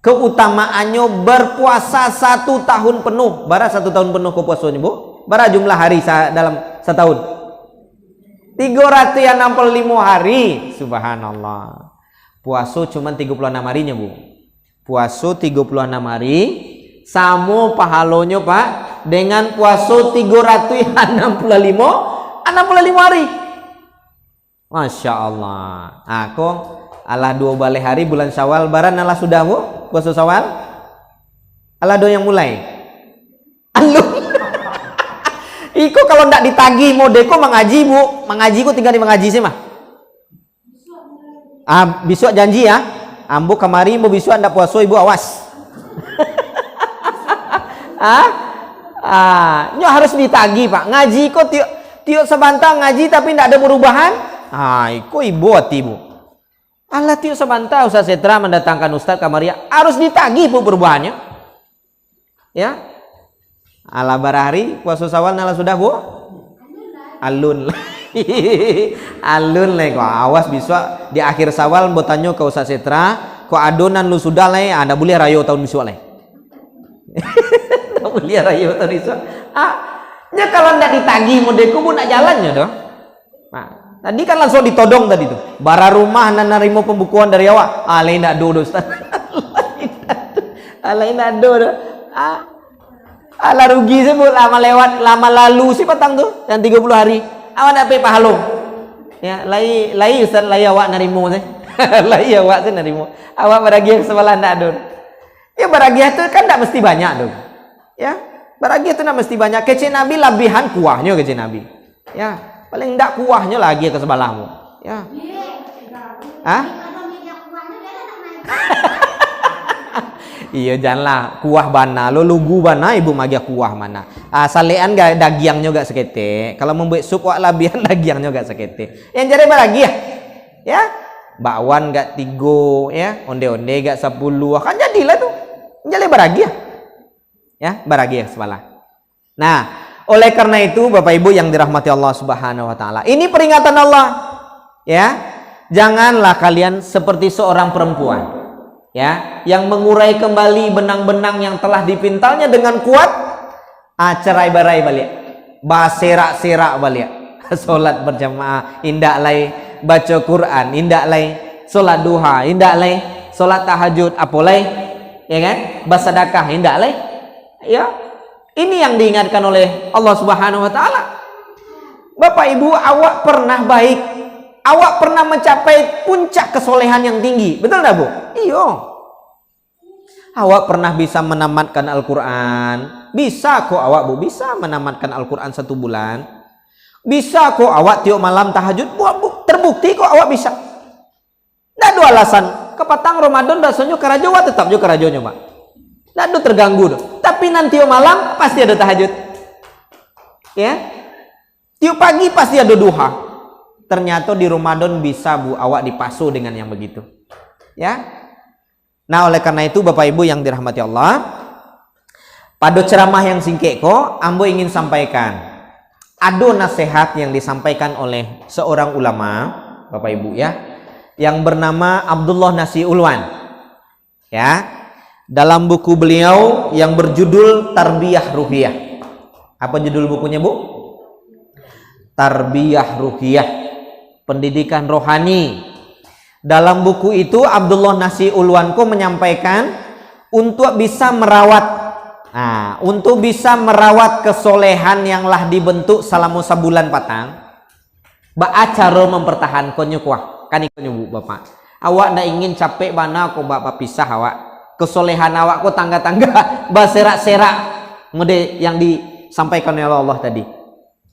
keutamaannya berpuasa 1 tahun penuh. Bara 1 tahun penuh ke puasanya Bu. Bara jumlah hari dalam setahun 365 hari. Subhanallah. Puasa cuma 36 harinya Bu. Puasa 36 hari sama pahalonya Pak dengan puasa 365 hari. Masya Allah. Aku Allah 2 balik hari bulan Syawal baran Allah sudah Bu puasa Syawal. Allah do yang mulai. Alun. Iko kalau ndak ditagi modeko mengaji Bu, mengaji ku tinggal di mengaji sih mah. Besok janji ya. Ambo kemari mau besok ndak puasa Ibu awas. Nyo harus ditagi Pak. Ngaji kok tiok sebentar ngaji tapi ndak ada perubahan. Iko Ibu hati Bu. Allah tiup sebantah Ustaz Setra mendatangkan Ustaz Kamaria harus ditagih Bu perubahannya. Ya. Allah barahari puasa Syawal nala sudah Bu? Alun. Alun le kok awas besok di akhir Syawal mbok tanyo ke Ustaz Setra, kok adonan lu sudah le, anda boleh rayo tahun besok le. Tak boleh rayo tahun besok. Ya kalau ndak ditagi modeku pun nak jalannya doh. Nah, tadi kan langsung ditodong tadi tuh. Bara rumah nan narimo pembukuan dari awak. Lain ndak do Ustaz. Lain ndak do. Ala rugi sih bu, lama lewat, lama lalu sih petang tuh, yang 30 hari. Awak nak pay pahalong. Ya, lai Ustaz, lai awak narimo sih. Lai awak sih narimo. Awak beragiah sebelah ndak do. Ya beragiah tuh kan ndak mesti banyak tuh. Ya, beragiah tuh ndak mesti banyak. Kece Nabi labihan kuahnya kece Nabi. Ya, paling ndak kuahnya lagi ke sebelahmu. Ya. Iya janganlah kuah bana lo lugu bana ibu magia kuah mana salean gak dagiangnya gak sekete kalau membuat sup wak labian dagiangnya gak sekete yang jadi baragia ya bakwan gak 3 ya onde-onde gak 10 kan jadilah tuh jadi baragia ya baragia sebalah. Nah oleh karena itu Bapak Ibu yang dirahmati Allah Subhanahu Wa Taala, ini peringatan Allah ya, janganlah kalian seperti seorang perempuan ya yang mengurai kembali benang-benang yang telah dipintalnya dengan kuat, cerai berai balik, baserak-serak balik, solat berjamaah indak lay, baca Quran indak lay, solat duha indak lay, solat tahajud apolai ya kan, bersedekah indak lay ya. Ini yang diingatkan oleh Allah Subhanahu Wa Taala. Bapak Ibu, awak pernah baik, awak pernah mencapai puncak kesolehan yang tinggi, betul enggak Bu? Iya. Awak pernah bisa menamatkan Al-Quran, bisa kok awak Bu, bisa menamatkan Al-Quran 1 bulan, bisa kok awak tiap malam tahajud, Bu, terbukti kok awak bisa. Nggak ada alasan, kepatang Ramadan rasanya kerajo, tetap juga kerajonya Pak. Nggak ada terganggu tuh. Tapi nanti tiap malam pasti ada tahajud, ya. Tiap pagi pasti ada duha. Ternyata di Ramadan bisa Bu awak dipasu dengan yang begitu ya. Nah oleh karena itu Bapak Ibu yang dirahmati Allah, pada ceramah yang singkat kok ambo ingin sampaikan ada nasihat yang disampaikan oleh seorang ulama Bapak Ibu ya, yang bernama Abdullah Nasi Ulwan ya, dalam buku beliau yang berjudul Tarbiyah Ruhiyah. Apa judul bukunya Bu? Tarbiyah Ruhiyah, pendidikan rohani. Dalam buku itu Abdullah Nasi Ulwanko menyampaikan untuk bisa merawat, untuk bisa merawat kesolehan yang lah dibentuk selama sebulan patang, cara mempertahankannya kuah. Kan ikutnya Bu Bapak. Awak ndak ingin capek bana kok Bapak pisah awak. Kesolehan awak kok tangga-tangga baserak-serak mode yang disampaikan oleh Allah tadi.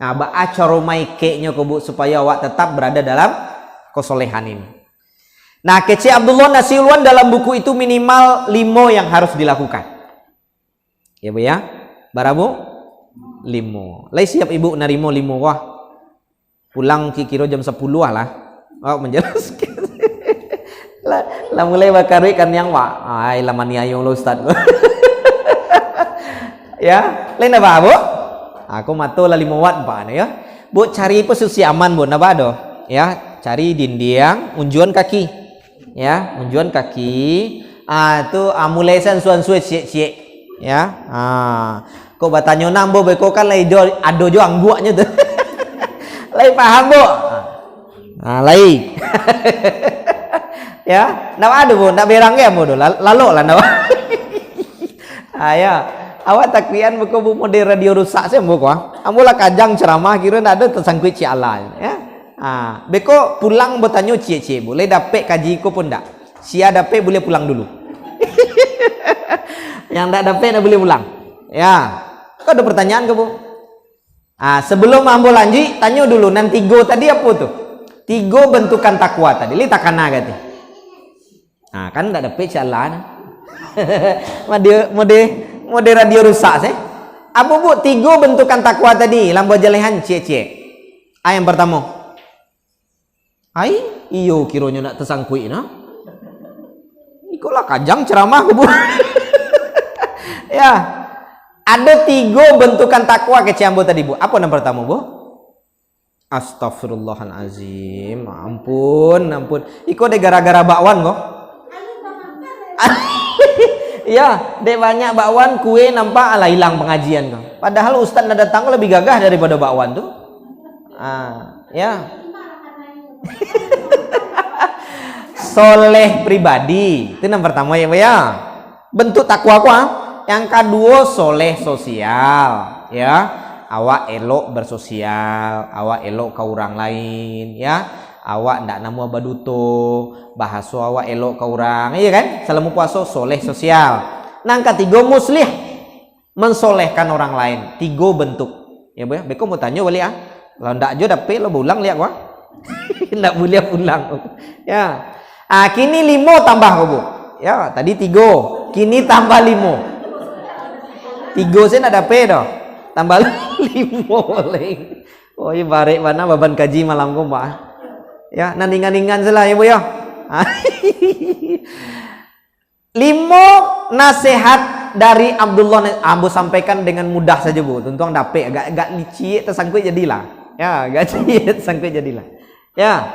Nah, cara maikenya kok Bu supaya awak tetap berada dalam kesolehan ini. Nah, kece Abdullah Nasi Ulwan dalam buku itu minimal 5 yang harus dilakukan. Ya Bu ya. Barabu 5. Lai siap Ibu narimo 5 wah. Pulang kira jam 10 lah. Oh, menjelaskan. lah mulai bakar ikan yang wah. Ai lama niayong lo Ustaz. Ya, lain apa Bu? Aku mato lah 5 watt Pak ya. Bu cari posisi aman Bu napa do? Ya, cari dinding, unjuan kaki. Ya, unjuan kaki. Itu mulai sensuan suwe cie-cie. Ya. Kok batanyo nambo beko kan lai ado jo angguaknya tuh. Lai paham Bu? Lai. Ya, napa ada Bu? Ndak berang ya Bu? Lalu lah napa. Ya. Awak taklian buku Bu mode radio rusak sih Bu kok. Ambola kajang ceramah kira ndak ada tersangkut ci Allah ya. Beko pulang bertanya cie-cie boleh dapat kaji ko pun tak. Sia dapat boleh pulang dulu. Yang tak dapat tak boleh pulang. Ya. Kau ada pertanyaan ke Bu? Sebelum ambo lanjut tanya dulu nan 3 tadi apa tuh? 3 bentukan takwa tadi. Li takana gati. Kan tak dapat ci Allah. Mode radio rusak sih. Apa Bu 3 bentukan takwa tadi? Lambo jalehan cie-cie. Yang pertama. Iyo kironya nak tersangkui nah. Ikolah kajang ceramah Bu. Ya. Ada 3 bentukan takwa kece ambo tadi Bu. Apa yang pertama Bu? Astagfirullahalazim. Ampun. Iko deh gara-gara bakwan kok. Ya, dek banyak bakwan kue nampak ala hilang pengajian kok. Padahal ustaz nak datang lebih gagah daripada bakwan tuh. Ya. Soleh pribadi. Itu yang pertama ya. Bentuk takwa aku. Yang kedua soleh sosial, ya. Awak elok bersosial, awak elok ke orang lain, ya. Awak ndak namu baduto, bahasa awak elok ke orang, iya kan? Selama puasa soleh sosial. Nang ketiga muslih, mensolehkan orang lain. 3 bentuk. Ya Bu ya. Beko mau tanya balik Kalau ndak jo dapet lo ulang lihat wah. Ndak boleh ulang. Ya. Kini 5 tambah Bu. Ya, tadi 3. Kini tambah 5. 3 saya ndak dapet dah. Tambah 5 boleh. Oh, iya barek mana baban kaji malam ko, Pak. Ya, nandingan-ningan salah ya, Bu ya. 5 nasihat dari Abdullah Abu sampaikan dengan mudah saja, Bu. Tentu dapet agak licik tersangkut jadilah. Ya, agak licik tersangkut jadilah. Ya.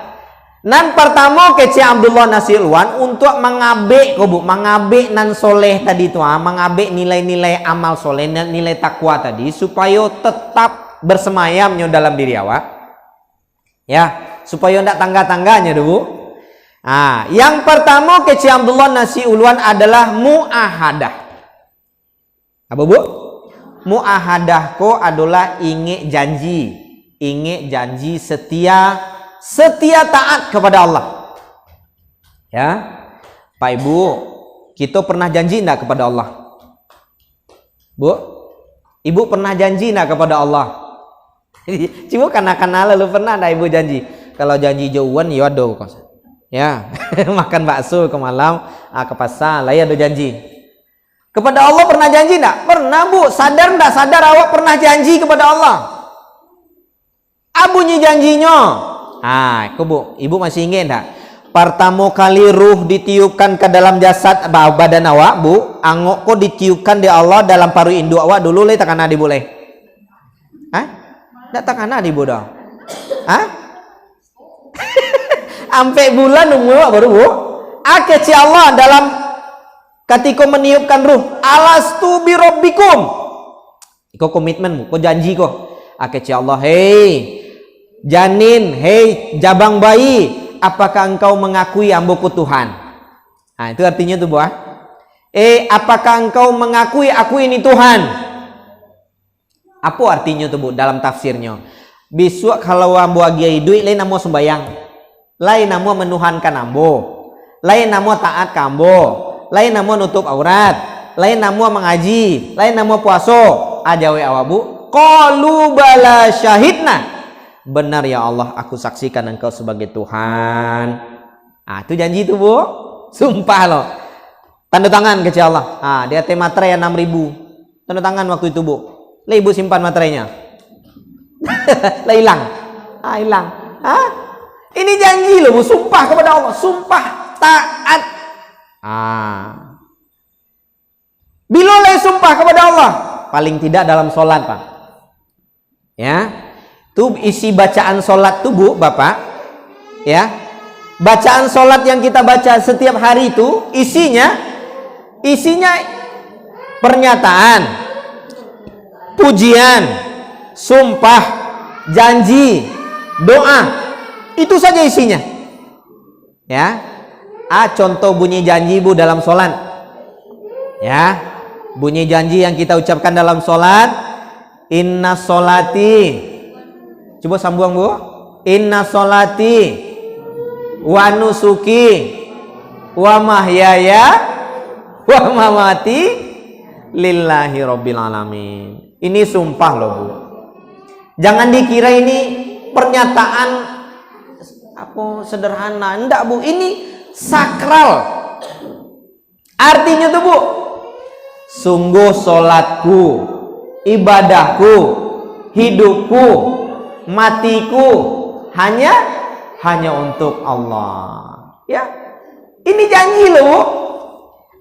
Nan pertama kece Abdullah Nasilwan untuk mengabek Bu, mengabek nan soleh tadi tu, mengabek nilai-nilai amal soleh, nilai takwa tadi supaya tetap bersemayamnya dalam diri awak. Ya, supaya ndak tangga-tangganya Bu. Yang pertama kece Abdullah Nasilwan adalah muahadah. Apa Bu? Muahadah ko adalah ingat janji setia taat kepada Allah. Ya. Pak Ibu, kita pernah janji enggak kepada Allah? Bu? Ibu pernah janji enggak kepada Allah? Coba kanak-kanak lalu pernah enggak Ibu janji? Kalau janji jauhan ya ada. Ya, makan bakso ke malam, ke pasar, lah ya ada janji. Kepada Allah pernah janji enggak? Pernah Bu. Sadar enggak sadar awak pernah janji kepada Allah? Bunyi janjinya. Bu, Ibu masih ingat tak? Pertama kali ruh ditiupkan ke dalam jasad badan awak, Bu, angok kok ditiupkan di Allah dalam paru induk awak dulu le tak kana di boleh. Tak kana di bodoh. Sampai bulan umur baru Bu. Keci Allah dalam ketika meniupkan ruh, alastu bi rabbikum. Iko komitmen, ko janji ko. Keci Allah, hei janin, hei jabang bayi, apakah engkau mengakui amboku Tuhan? Itu artinya tuh Bu. Apakah engkau mengakui aku ini Tuhan? Apa artinya tuh Bu dalam tafsirnya? Besok kalau ambo agiai duit lain namo sembayang, lain namo menuhankan ambo, lain namo taat kambo, lain namo nutup aurat, lain namo mengaji, lain namo puaso. Ajawe awabu, qalu bala syahidna. Benar ya Allah, aku saksikan engkau sebagai Tuhan. Itu janji itu Bu. Sumpah loh. Tanda tangan kecil Allah. Dia teh materai 6.000. Tanda tangan waktu itu Bu. Lah Ibu simpan materainya. Lah hilang. Hilang. Ini janji loh Bu. Sumpah kepada Allah. Sumpah taat. Bila lah sumpah kepada Allah? Paling tidak dalam sholat Pak. Ya. Itu isi bacaan sholat tuh Bu, Bapak. Ya. Bacaan sholat yang kita baca setiap hari itu isinya pernyataan, pujian, sumpah, janji, doa. Itu saja isinya. Ya. Contoh bunyi janji Bu dalam sholat. Ya. Bunyi janji yang kita ucapkan dalam sholat. Inna sholati. Coba sambung Bu. Inna sholati wa nusuki wa mahyaya wa mamati lillahi rabbil alamin. Ini sumpah loh Bu. Jangan dikira ini pernyataan sederhana. Enggak Bu, ini sakral. Artinya tuh Bu, sungguh sholatku, ibadahku, hidupku, matiku hanya untuk Allah. Ya, ini janji loh Bu.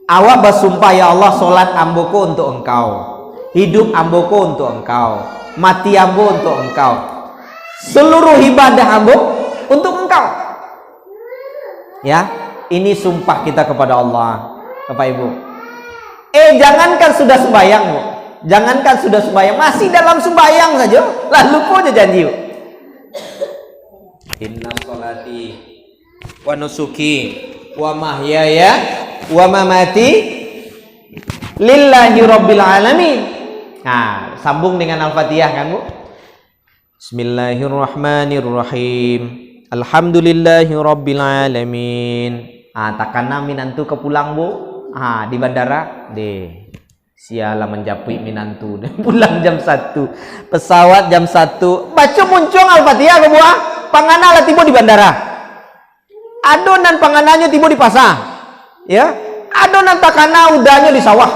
Awak bersumpah ya Allah, sholat amboku untuk engkau, hidup amboku untuk engkau, mati ambo untuk engkau. seluruh ibadah ambo untuk engkau. Ya, ini sumpah kita kepada Allah, Bapak Ibu. Jangankan sudah sembahyang, Bu. Jangankan sudah sembahyang, masih dalam sembahyang saja, lalu lupa aja janji. Inna sholati wa nusuki wa mahyaya wa mamati lillahi rabbil alamin. Nah, sambung dengan Al-Fatihah kan, Bu? Bismillahirrahmanirrahim. Alhamdulillahi rabbil alamin. Takana minantu ke pulang, Bu. Di bandara deh. Sialah menjapui minantu dan pulang jam 1. Pesawat jam 1. Baca muncung Al-Fatihah ke buah. Pangana lah tiba di bandara. Adonan panganannya tiba di pasar. Ya. Adonan takana udahnya di sawah.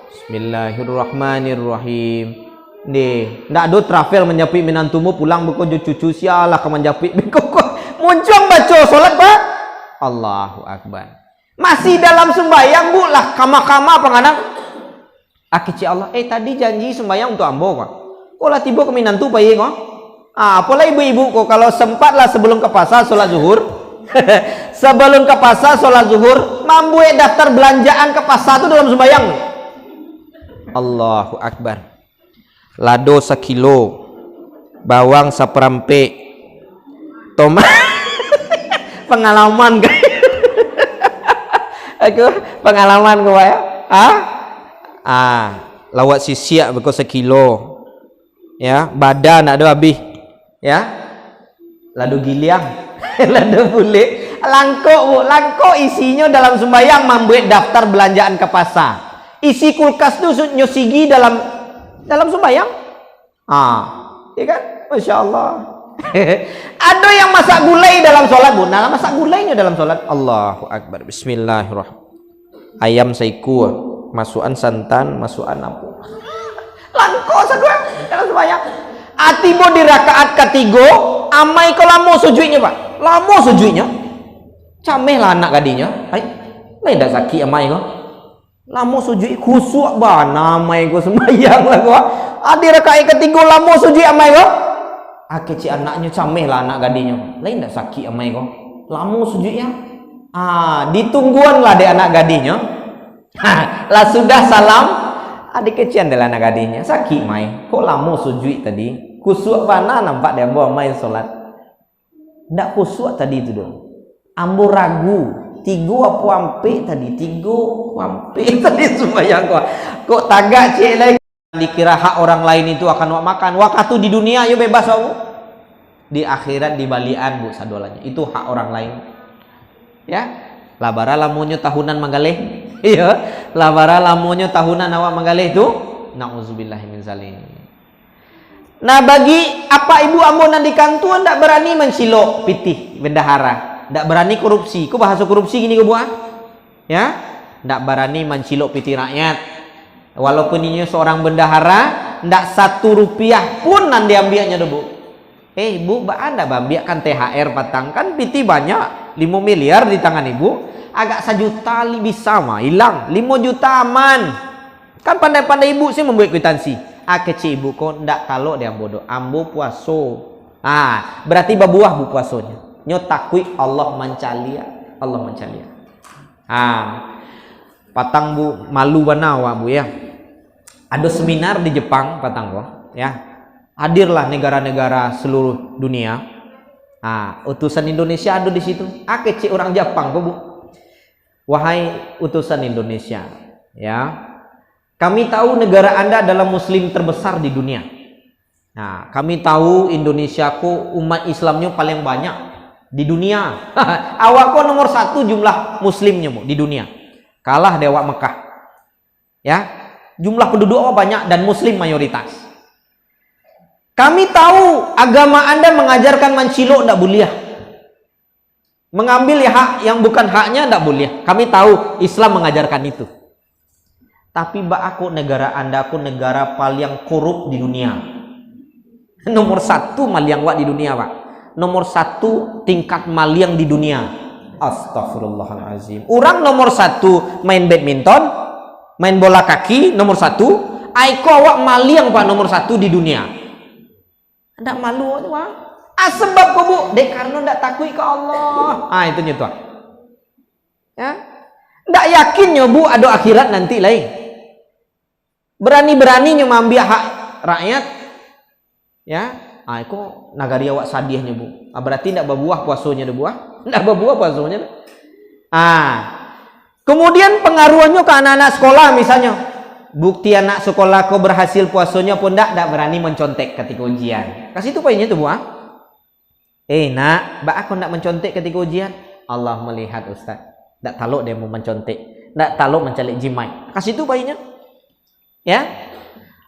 Bismillahirrahmanirrahim. Nih, ndak ada travel menjapui minantumu pulang bekojo cucu sialah ke menjapui bekoko. Muncung baca salat, Pak. Allahu Akbar. Masih dalam sembahyang, Bu, lah kama-kama panganan. Akici Allah, tadi janji sembahyang untuk ambo, Pak. Kok lah tiba ke minantu Pak ye kok? Apalah ibu-ibu kok kalau sempatlah sebelum ke pasar sholat zuhur. Sebelum ke pasar sholat zuhur, mampu daftar belanjaan ke pasar itu dalam sembahyang. Allahu Akbar. Lado 1 kilo, bawang 1 tomat. Pengalaman kan? Aku pengalaman gue ya. Lawat sisiak beko 1 kilo. Ya, badan ada habis. Ya. Lado giliang, lado bule. Langkok, Bu, langkok isinya dalam sembahyang membuat daftar belanjaan ke pasar. Isi kulkas tuh nyosigi dalam sembahyang. Ya kan? Masya Allah. Ada yang masak gulai dalam sholat, Bu. Nah, masak gulainya dalam sholat. Allahu Akbar. Bismillahirrahmanirrahim. Ayam saiku, masukan santan, masukan apa? Langko sadua dalam sembahyang. Atibo di rakaat ketiga, amai ko lamo sujudnya, Pak. Lamo sujudnya. Cameh lah anak gadinya. Lain dak sakit amai ko. Lamo sujud khusuk bana amai ko sembahyang lah ko. Di rakaat ketiga lamo sujud amai ko. Kecil anaknya cameh lah anak gadinya. Lain dak sakit amai ko. Lamo sujudnya. Ditungguan lah de anak gadinya. Lah sudah salam, adik kecil adalah anak gadinya. Sakit mai. Kok lamo sujud tadi? Khusuk mana nampak dia bawa main solat. Ndak khusuk tadi itu dong. Ambo ragu. 3 apa ampe tadi? 3 ampe tadi sembahyang kok tagak cik lagi. Dikira hak orang lain itu akan wak makan. Waktu di dunia yo bebas, Bu. Di akhirat di balian, Bu, sadolanya. Itu hak orang lain. Ya. Labara lamunyo tahunan manggaleh. Iya. Labara lamunyo tahunan awak manggaleh itu. Nauzubillahi min zalim. Nah, bagi apa ibu ambonan di kantuan ndak berani mensilok pitih bendahara, ndak berani korupsi. Ku bahasa korupsi gini ke buah, ya, ndak berani mensilok pitih rakyat. Walaupun ini seorang bendahara, ndak 1 rupiah pun nan diambilnya do, Bu. Bu, anda bambiakan THR patang kan pitih banyak, 5 miliar di tangan ibu, agak 1 juta bisa mah hilang, 5 juta aman. Kan pandai-pandai ibu sih membuat kwitansi. Kecil ibu kok ndak kalau dia bodoh ambo puaso. Berarti babuah bu puasonya. Nyo takwi Allah mencalia. Patang Bu malu banawa Bu ya. Ada seminar di Jepang patang Bu ya. Hadirlah negara-negara seluruh dunia. Utusan Indonesia ada di situ. Kecil orang Jepang kok Bu. Wahai utusan Indonesia, ya. Kami tahu negara Anda adalah muslim terbesar di dunia. Nah, kami tahu Indonesia ku umat Islamnya paling banyak di dunia. Awak kok nomor 1 jumlah muslimnya Bu di dunia. Kalah dewa Mekah. Ya. Jumlah penduduk banyak dan muslim mayoritas. Kami tahu agama Anda mengajarkan mencilok ndak boleh. Mengambil hak yang bukan haknya ndak boleh. Kami tahu Islam mengajarkan itu. Tapi aku negara Anda aku negara paling korup di dunia. Nomor 1 maliang wak di dunia, Pak. Nomor 1 tingkat maliang di dunia. Astagfirullahalazim. Orang nomor 1 main badminton, main bola kaki nomor 1. Aiko awak maliang Pak nomor 1 di dunia. Ndak malu Pak. Sebab kok bu, dek karena ndak takut ke Allah. Itu nyetua. Ya, ndak yakinnya bu ada akhirat nanti lain. Berani-beraninya mengambil hak rakyat. Ya, itu nagari awak sadiahnya bu. Berarti ndak berbuah puasanya ada buah? Ndak berbuah puasanya. Kemudian pengaruhnya ke anak-anak sekolah misalnya. Bukti anak sekolah kau berhasil puasanya pun ndak berani mencontek ketika ujian. Kasih itu poinnya tuh bu. Nak, aku ndak mencontek ketika ujian. Allah melihat Ustaz. Ndak taluk dia mau mencontek, ndak taluk mencalik jimai. Kasih itu poinnya. Ya.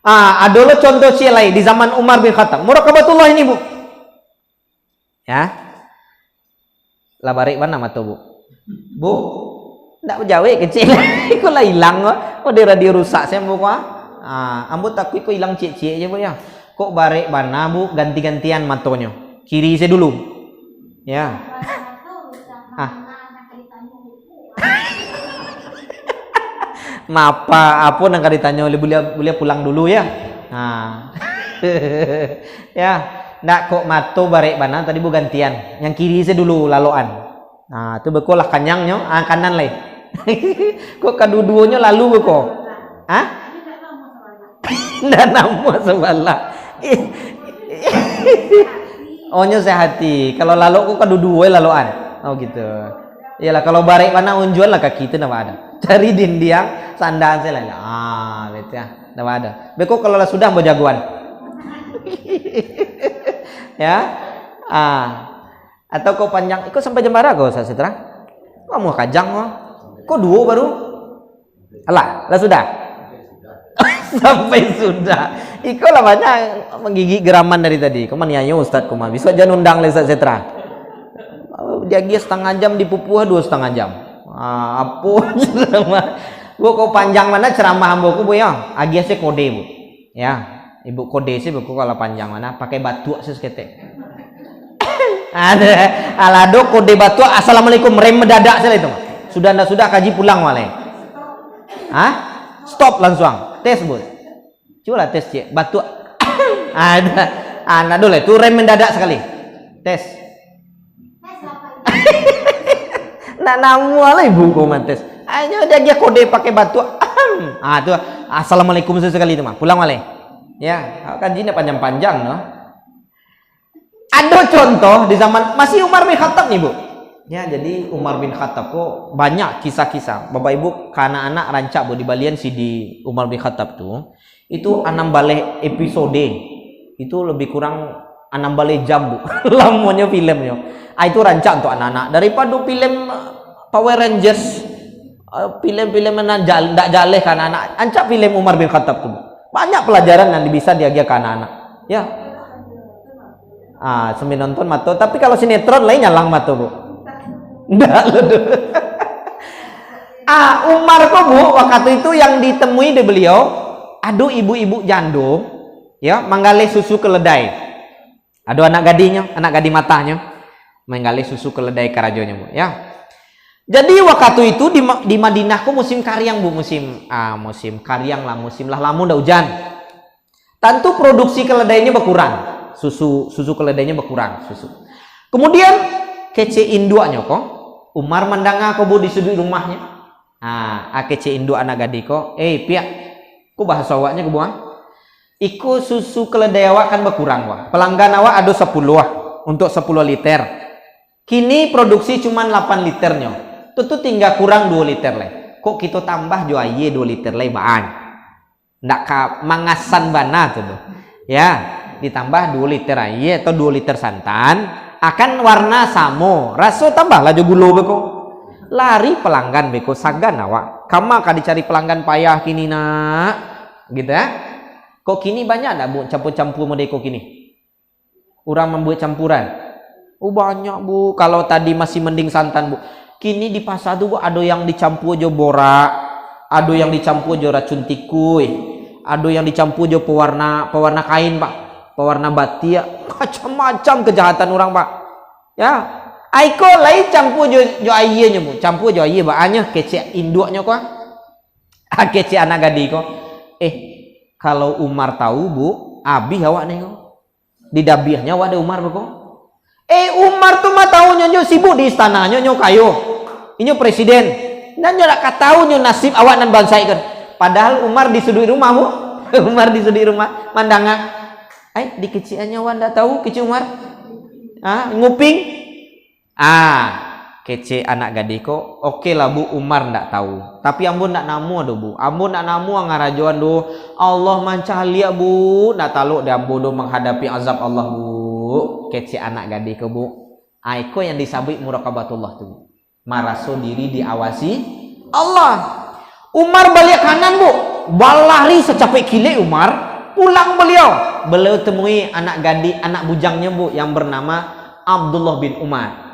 Adalah contoh cilai di zaman Umar bin Khattab. Muraqabatullah ini bu. Ya. Lah barik mana mata bu? Bu, ndak berjawe kecil. Iku lah hilang kok dia radio rusak saya mau kok. Ambo takut kok hilang cik-cik aja bu ya. Kok barik mana bu ganti-gantian matonya. Kiri saya dulu. Ya. Mapa apa nang ditanya boleh pulang dulu ya. Ya, ndak kok mato barek bana tadi bu gantian. Yang kiri saya dulu laloan. Itu bekolah kanyangnya, kanan lain. Kok kedua-duanya lalu beko? Ndak nama sebelah. Ohnya sehati. Kalau lalu kok kedua-dua laloan. Oh gitu. Iyalah kalau barek mana unjuan lah kaki itu nama ada. Cari dindiang sandaan saya lah. Betul ya. Nama ada. Beko kalau lah sudah mau jagoan. Ya. Atau kau panjang. Kau sampai jembara kau Setra? Kau mau kajang kau? Kau dua baru? Alah, lah sudah. Sampai sudah. Iko lah banyak menggigit geraman dari tadi. Kemana ya Ustaz kuma? Bisa jangan undang Ustaz Setra. Dia setengah jam di Pupuh 2,5 jam. Apa ceramah? Bu kau panjang mana ceramah amboku bu ya? Agia se kode bu. Ya, ibu kode sih buku kalau panjang mana pakai batu seketek. Ada alado kode batu assalamualaikum rem mendadak saja itu. Sudah kaji pulang wale. Stop langsung. Tes bu. Coba tes cik batu. Ada dulu itu rem mendadak sekali. Tes. Nak namu ala ibu komantes. Hanya dia kode pakai batu. Itu assalamualaikum sekali itu mah. Pulang wale. Ya, kajinya panjang-panjang no. Ada contoh di zaman masih Umar bin Khattab nih bu. Ya, jadi Umar bin Khattab kok banyak kisah-kisah. Bapak ibu, karena anak rancak bu di balian si di Umar bin Khattab tuh. Itu 6 balik episode. Itu lebih kurang 6 balik jam bu. Lamanya filmnya. Itu rancak untuk anak-anak. Daripada film Power Rangers, film-film yang tidak jaleh kan anak. Ancak film Umar bin Khattab tuh. Banyak pelajaran yang bisa diajar ke anak-anak. Ya. Sambil nonton mato. Tapi kalau sinetron lain nyalang mato bu. Nggak loh. Umar kok bu, waktu itu yang ditemui di beliau, aduh ibu-ibu jando, ya manggali susu keledai. Aduh anak gadinya, anak gadi matanya, manggali susu keledai karajonya bu. Ya. Jadi waktu itu di Madinah kok musim karyang bu, musim karyang lah, musim lah lamun dah hujan. Tentu produksi keledainya berkurang. Susu keledainya berkurang susu. Kemudian kece induaknya kok Umar mendanga kok bu di sudut rumahnya. Kece induk anak gadi kok piak ku bahasa awaknya ke buah iku susu keledai awak kan berkurang wah. Pelanggan awak ada 10 wah untuk 10 liter. Kini produksi cuma 8 liternya. Tuh tinggal kurang 2 liter lah. Kok kita tambah jo aye 2 liter lah baan. Ndak ka mangasan bana tuh. Ya. Ditambah 2 liter air atau 2 liter santan akan warna samo rasa tambah laju gula beko lari pelanggan beko sagan awak kama kah dicari pelanggan payah kini nak gitu ya kok kini banyak nak bu campur-campur modeko kini orang membuat campuran banyak bu kalau tadi masih mending santan bu kini di pasar tuh bu ada yang dicampur jo borak ada yang dicampur jo racun tikui ada yang dicampur jo pewarna kain pak pewarna batik macam-macam kejahatan orang pak ya aiko lain campur jo aye nya bu campur jo aye baannya kece induknya kok kece anak gadi kok kalau Umar tahu bu abi awak nih kok di dabiahnya awak ada Umar kok Umar tuh mah tahu nyo sibuk di istana, nyo kayo. Inyo presiden. Dan nyo tak tahu nyo nasib awak nan bangsa ikan. Padahal Umar di sudut rumah bu. Umar di sudut rumah mandangan. Di keciannya wan tak tahu kecil Umar. Nguping. Kece anak gadiko. Oke lah bu, Umar ndak tahu. Tapi ambon ndak namu do bu. Ambon ndak namu ngarajuan do. Allah mancalia bu. Ndak taluk dia ambon do menghadapi azab Allah bu. Kece anak gadiko bu. Aiko yang disabik muraqabatullah tuh. Maraso diri diawasi Allah. Umar balik kanan bu. Balari secapek kile Umar. Pulang beliau temui anak bujangnya bu yang bernama Abdullah bin Umar.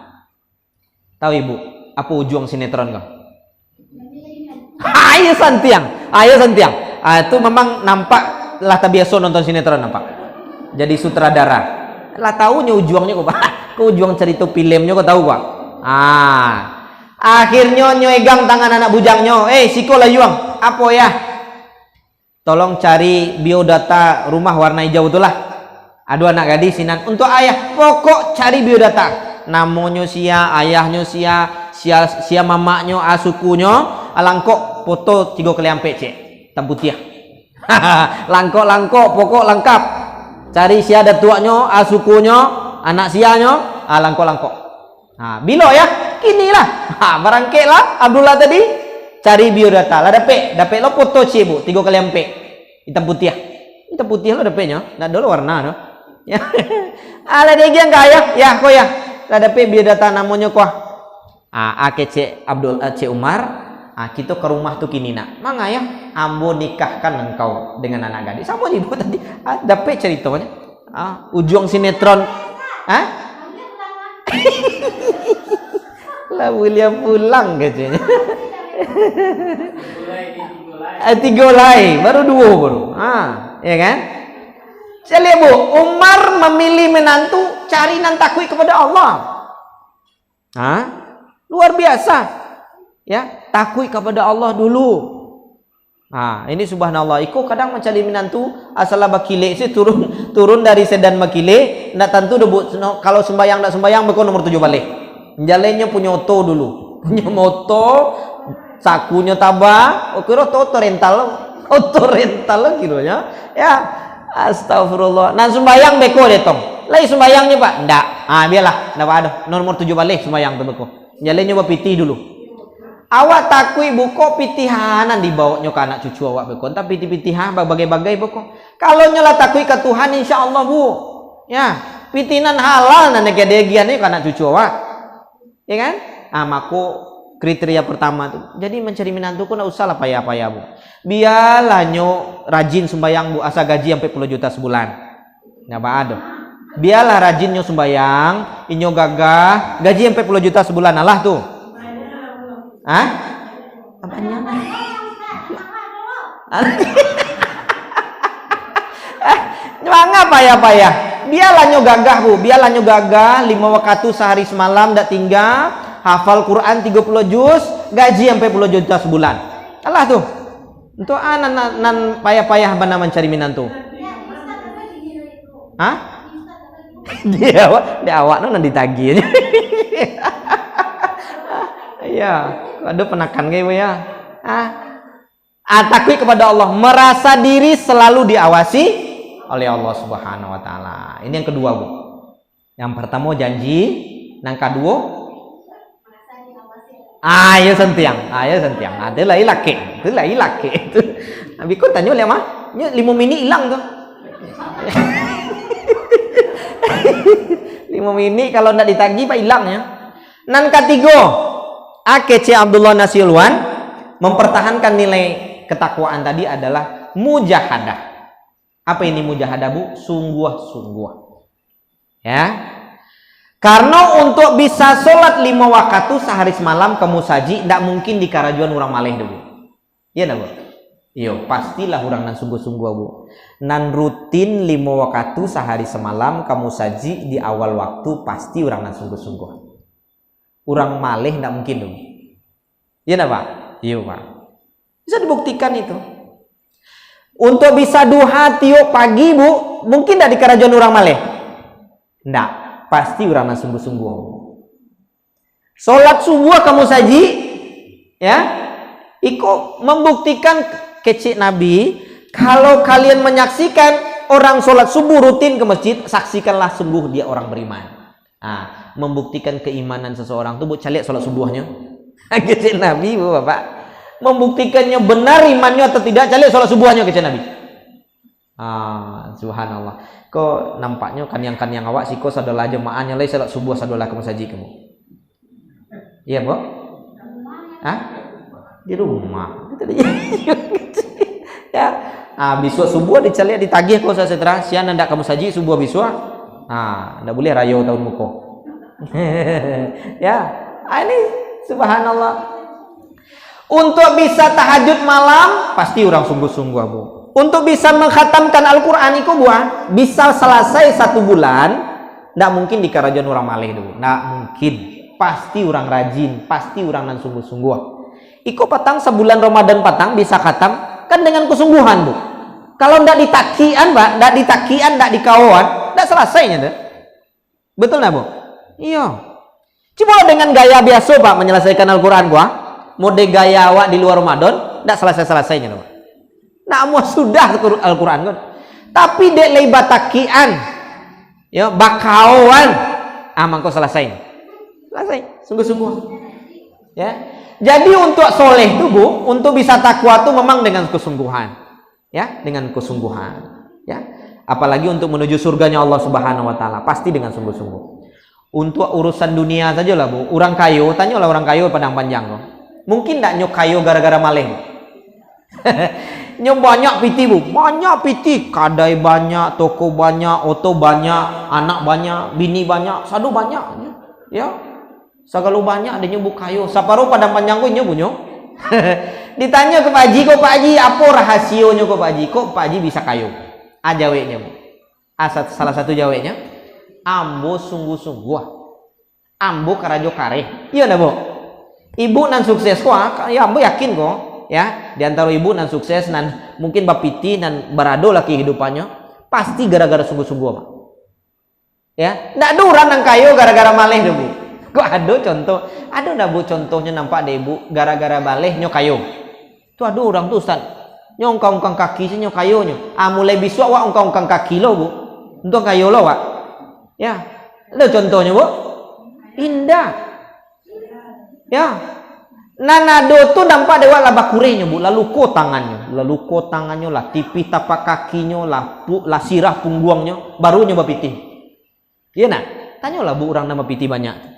Tahu ibu apa ujung sinetron kau? Ayo santiang. Itu memang nampak lah biasa nonton sinetron nampak. Jadi sutradara. Lah tahunya ujungnya kok pak? Ujung cerita filmnya kau tahu pak? Akhirnya nyoegang tangan anak bujangnya. Siko lah yuang. Apa ya? Tolong cari biodata rumah warna hijau itulah. Aduh anak gadis sinan untuk ayah. Pokok cari biodata. Namanya sia, ayahnya sia mamaknya, asukunya, langkok foto 3 kali ampe cek, hitam putih. Langkok pokok lengkap. Cari sia datuaknya, asukunya, anak sianya, langkok. Bilo ya, kinilah. Barangke lah Abdullah tadi cari biodata lah dapet lo foto cek bu 3 kali ampe, hitam putih lo dapetnya, ndak dulu warna no. Ya, ala dia yang kaya, ya kok ya. Ada biodata namanya kuah. Kece Abdul C Umar. Kita ke rumah tuh kini nak. Manga ya, ambo nikahkan engkau dengan anak gadis. Sama ibu tadi. Dapat ceritanya. Ujung sinetron. Lah William pulang katanya. 3 lay, baru 2 baru. Ya kan? Saya lihat bu, Umar memilih menantu cari nan takwi kepada Allah. Luar biasa. Ya, takwi kepada Allah dulu. Ini subhanallah. Iko kadang mencari menantu asal bakile sih turun dari sedan bakile. Ndak tentu debut. Kalau sembayang ndak sembayang beko nomor 7 balik. Jalannya punya oto dulu. Punya moto, sakunya tabah. Kira oto rental kironya. Ya. Astagfirullah. Nah sembayang beko detong. Lai sembayangnya pak? Ndak. Biarlah. Ndak ada. Nomor 7 balik sembayang tu beko. Jalan nyoba pitih dulu. Awak takui buko pitihanan dibawanya ke anak cucu awak beko. Tapi pitihan bagai-bagai beko. Kalau nyala takui ke Tuhan insya Allah bu. Ya. Pitinan halal nanti kedegiannya ke anak cucu awak. Ya kan? Mako kriteria pertama tuh. Jadi mencari menantu pun ndak usah lah payah-payah bu. Biarlah nyo rajin sembayang bu, asa gaji sampai 10 juta sebulan. Nggak ada. Biarlah rajin nyo sembayang, inyo gagah, gaji sampai 10 juta sebulan. Allah tuh. Apanya? Jangan payah-payah. Biarlah nyo gagah bu, biarlah nyo gagah 5 waktu sehari semalam ndak tinggal, hafal Quran 30 juz, gaji sampai 10 juta sebulan. Allah tuh. Untuk nan payah-payah bana mencari menantu. Dia awak nu ditagih. Ya, ada penakan kayak ya. Takwi kepada Allah, merasa diri selalu diawasi oleh Allah Subhanahu wa taala. Ini yang kedua, Bu. Yang pertama janji, yang kedua ayo sentiang. Ada lah ilake. Itu. Nabi kau tanya oleh mah, 5 mini hilang tuh. 5 mini kalau ndak ditagih pak hilangnya. Nan ketiga, Kece Abdullah Nasilwan mempertahankan nilai ketakwaan tadi adalah mujahadah. Apa ini mujahadah bu? Sungguh-sungguh. Ya. Karena untuk bisa sholat 5 waktu sehari semalam kamu saji, tidak mungkin di karajuan orang malih dulu. Iya nak bu? Iya, pastilah orang nan sungguh-sungguh bu. Nan rutin 5 waktu sehari semalam kamu saji di awal waktu pasti orang nan sungguh-sungguh. Orang malih tidak mungkin dulu. Iya nak pak? Iya pak. Bisa dibuktikan itu. Untuk bisa duha tiap pagi bu, mungkin tidak di karajuan orang malih? Tidak. pasti urang sungguh-sungguh. Salat subuh kamu saji, ya, iko membuktikan kecik Nabi, kalau kalian menyaksikan orang sholat subuh rutin ke masjid, saksikanlah sungguh dia orang beriman. Nah, membuktikan keimanan seseorang tuh bu, caliak sholat subuhnya. Kecik Nabi bu bapak, membuktikannya benar imannya atau tidak, caliak sholat subuhnya kecik Nabi. Subhanallah. Kok nampaknya kan yang awak sih kok sadolah jemaahnya lagi sholat subuh sadolah kamu saji kamu. Iya bu? Di rumah. Ya. Besok subuh dicaliak ditagih kok saya setelah siang ndak kamu saji subuh besok. Ndak boleh rayo tahun muko. Ya. Ini subhanallah. Untuk bisa tahajud malam pasti orang sungguh-sungguh bu. Untuk bisa mengkhatamkan Al-Qur'an itu buah bisa selesai 1 bulan, ndak mungkin di kerajaan orang malih dulu. Ndak mungkin. Pasti orang rajin, pasti orang nan sungguh-sungguh. Iko patang sebulan Ramadan patang bisa khatam kan dengan kesungguhan bu. Kalau ndak ditakian pak, ndak ditakian, ndak dikawan, ndak selesainya deh. Betul nggak bu? Iya. Coba dengan gaya biasa pak menyelesaikan Al-Quran gua, mode gaya awak di luar Ramadan, ndak selesainya pak. Nah mau sudah Al-Quran kan. Tapi dek lebat takian, ya bakawan, mangko selesai. Selesai, sungguh-sungguh. Ya. Jadi untuk soleh itu bu, untuk bisa takwa itu memang dengan kesungguhan, ya, dengan kesungguhan, ya. Apalagi untuk menuju surganya Allah Subhanahu Wa Taala, pasti dengan sungguh-sungguh. Untuk urusan dunia saja lah bu, orang kayu, tanyalah orang kayu padang panjang loh. Mungkin tak nyok kayu gara-gara maling. Nyok banyak piti bu, banyak piti, kadai banyak, toko banyak, oto banyak, anak banyak, bini banyak, sadu banyak, ya. Segala banyak ada nyebut kayu. Saparuh padang panjang ku nyebut nyo. Ditanya ke Pak Haji, kok Pak Haji apa rahasionya kok Pak Haji? Kok Pak Haji bisa kayu? Jawabnya bu. Salah satu jawabnya, ambo sungguh-sungguh. Ambo karajo kare. Iya ndak bu? Ibu nan sukses kok, ya ambo yakin kok. Ya, di antara ibu nan sukses nan mungkin bapiti nan berado lagi kehidupannya, pasti gara-gara sungguh-sungguh pak. Ya, ndak ada orang nang kayu gara-gara malih deh bu. Kok ada contoh? Ada ndak bu contohnya nampak deh ibu gara-gara baleh nyok kayu. Tuh ada orang tuh Ustaz. Nyongkang kaki sih nyok kayunya. Mulai besok wak ongkang kaki lo bu. Untuk kayu lo wak. Ya. Ada contohnya bu. Indah. Ya. Nanado tuh nampak dewa lah bakurenya bu. Lalu ko tangannya lah tipi tapak kakinya lah sirah pungguangnya barunya bapiti. Iya nak. Tanyalah bu orang nama piti banyak.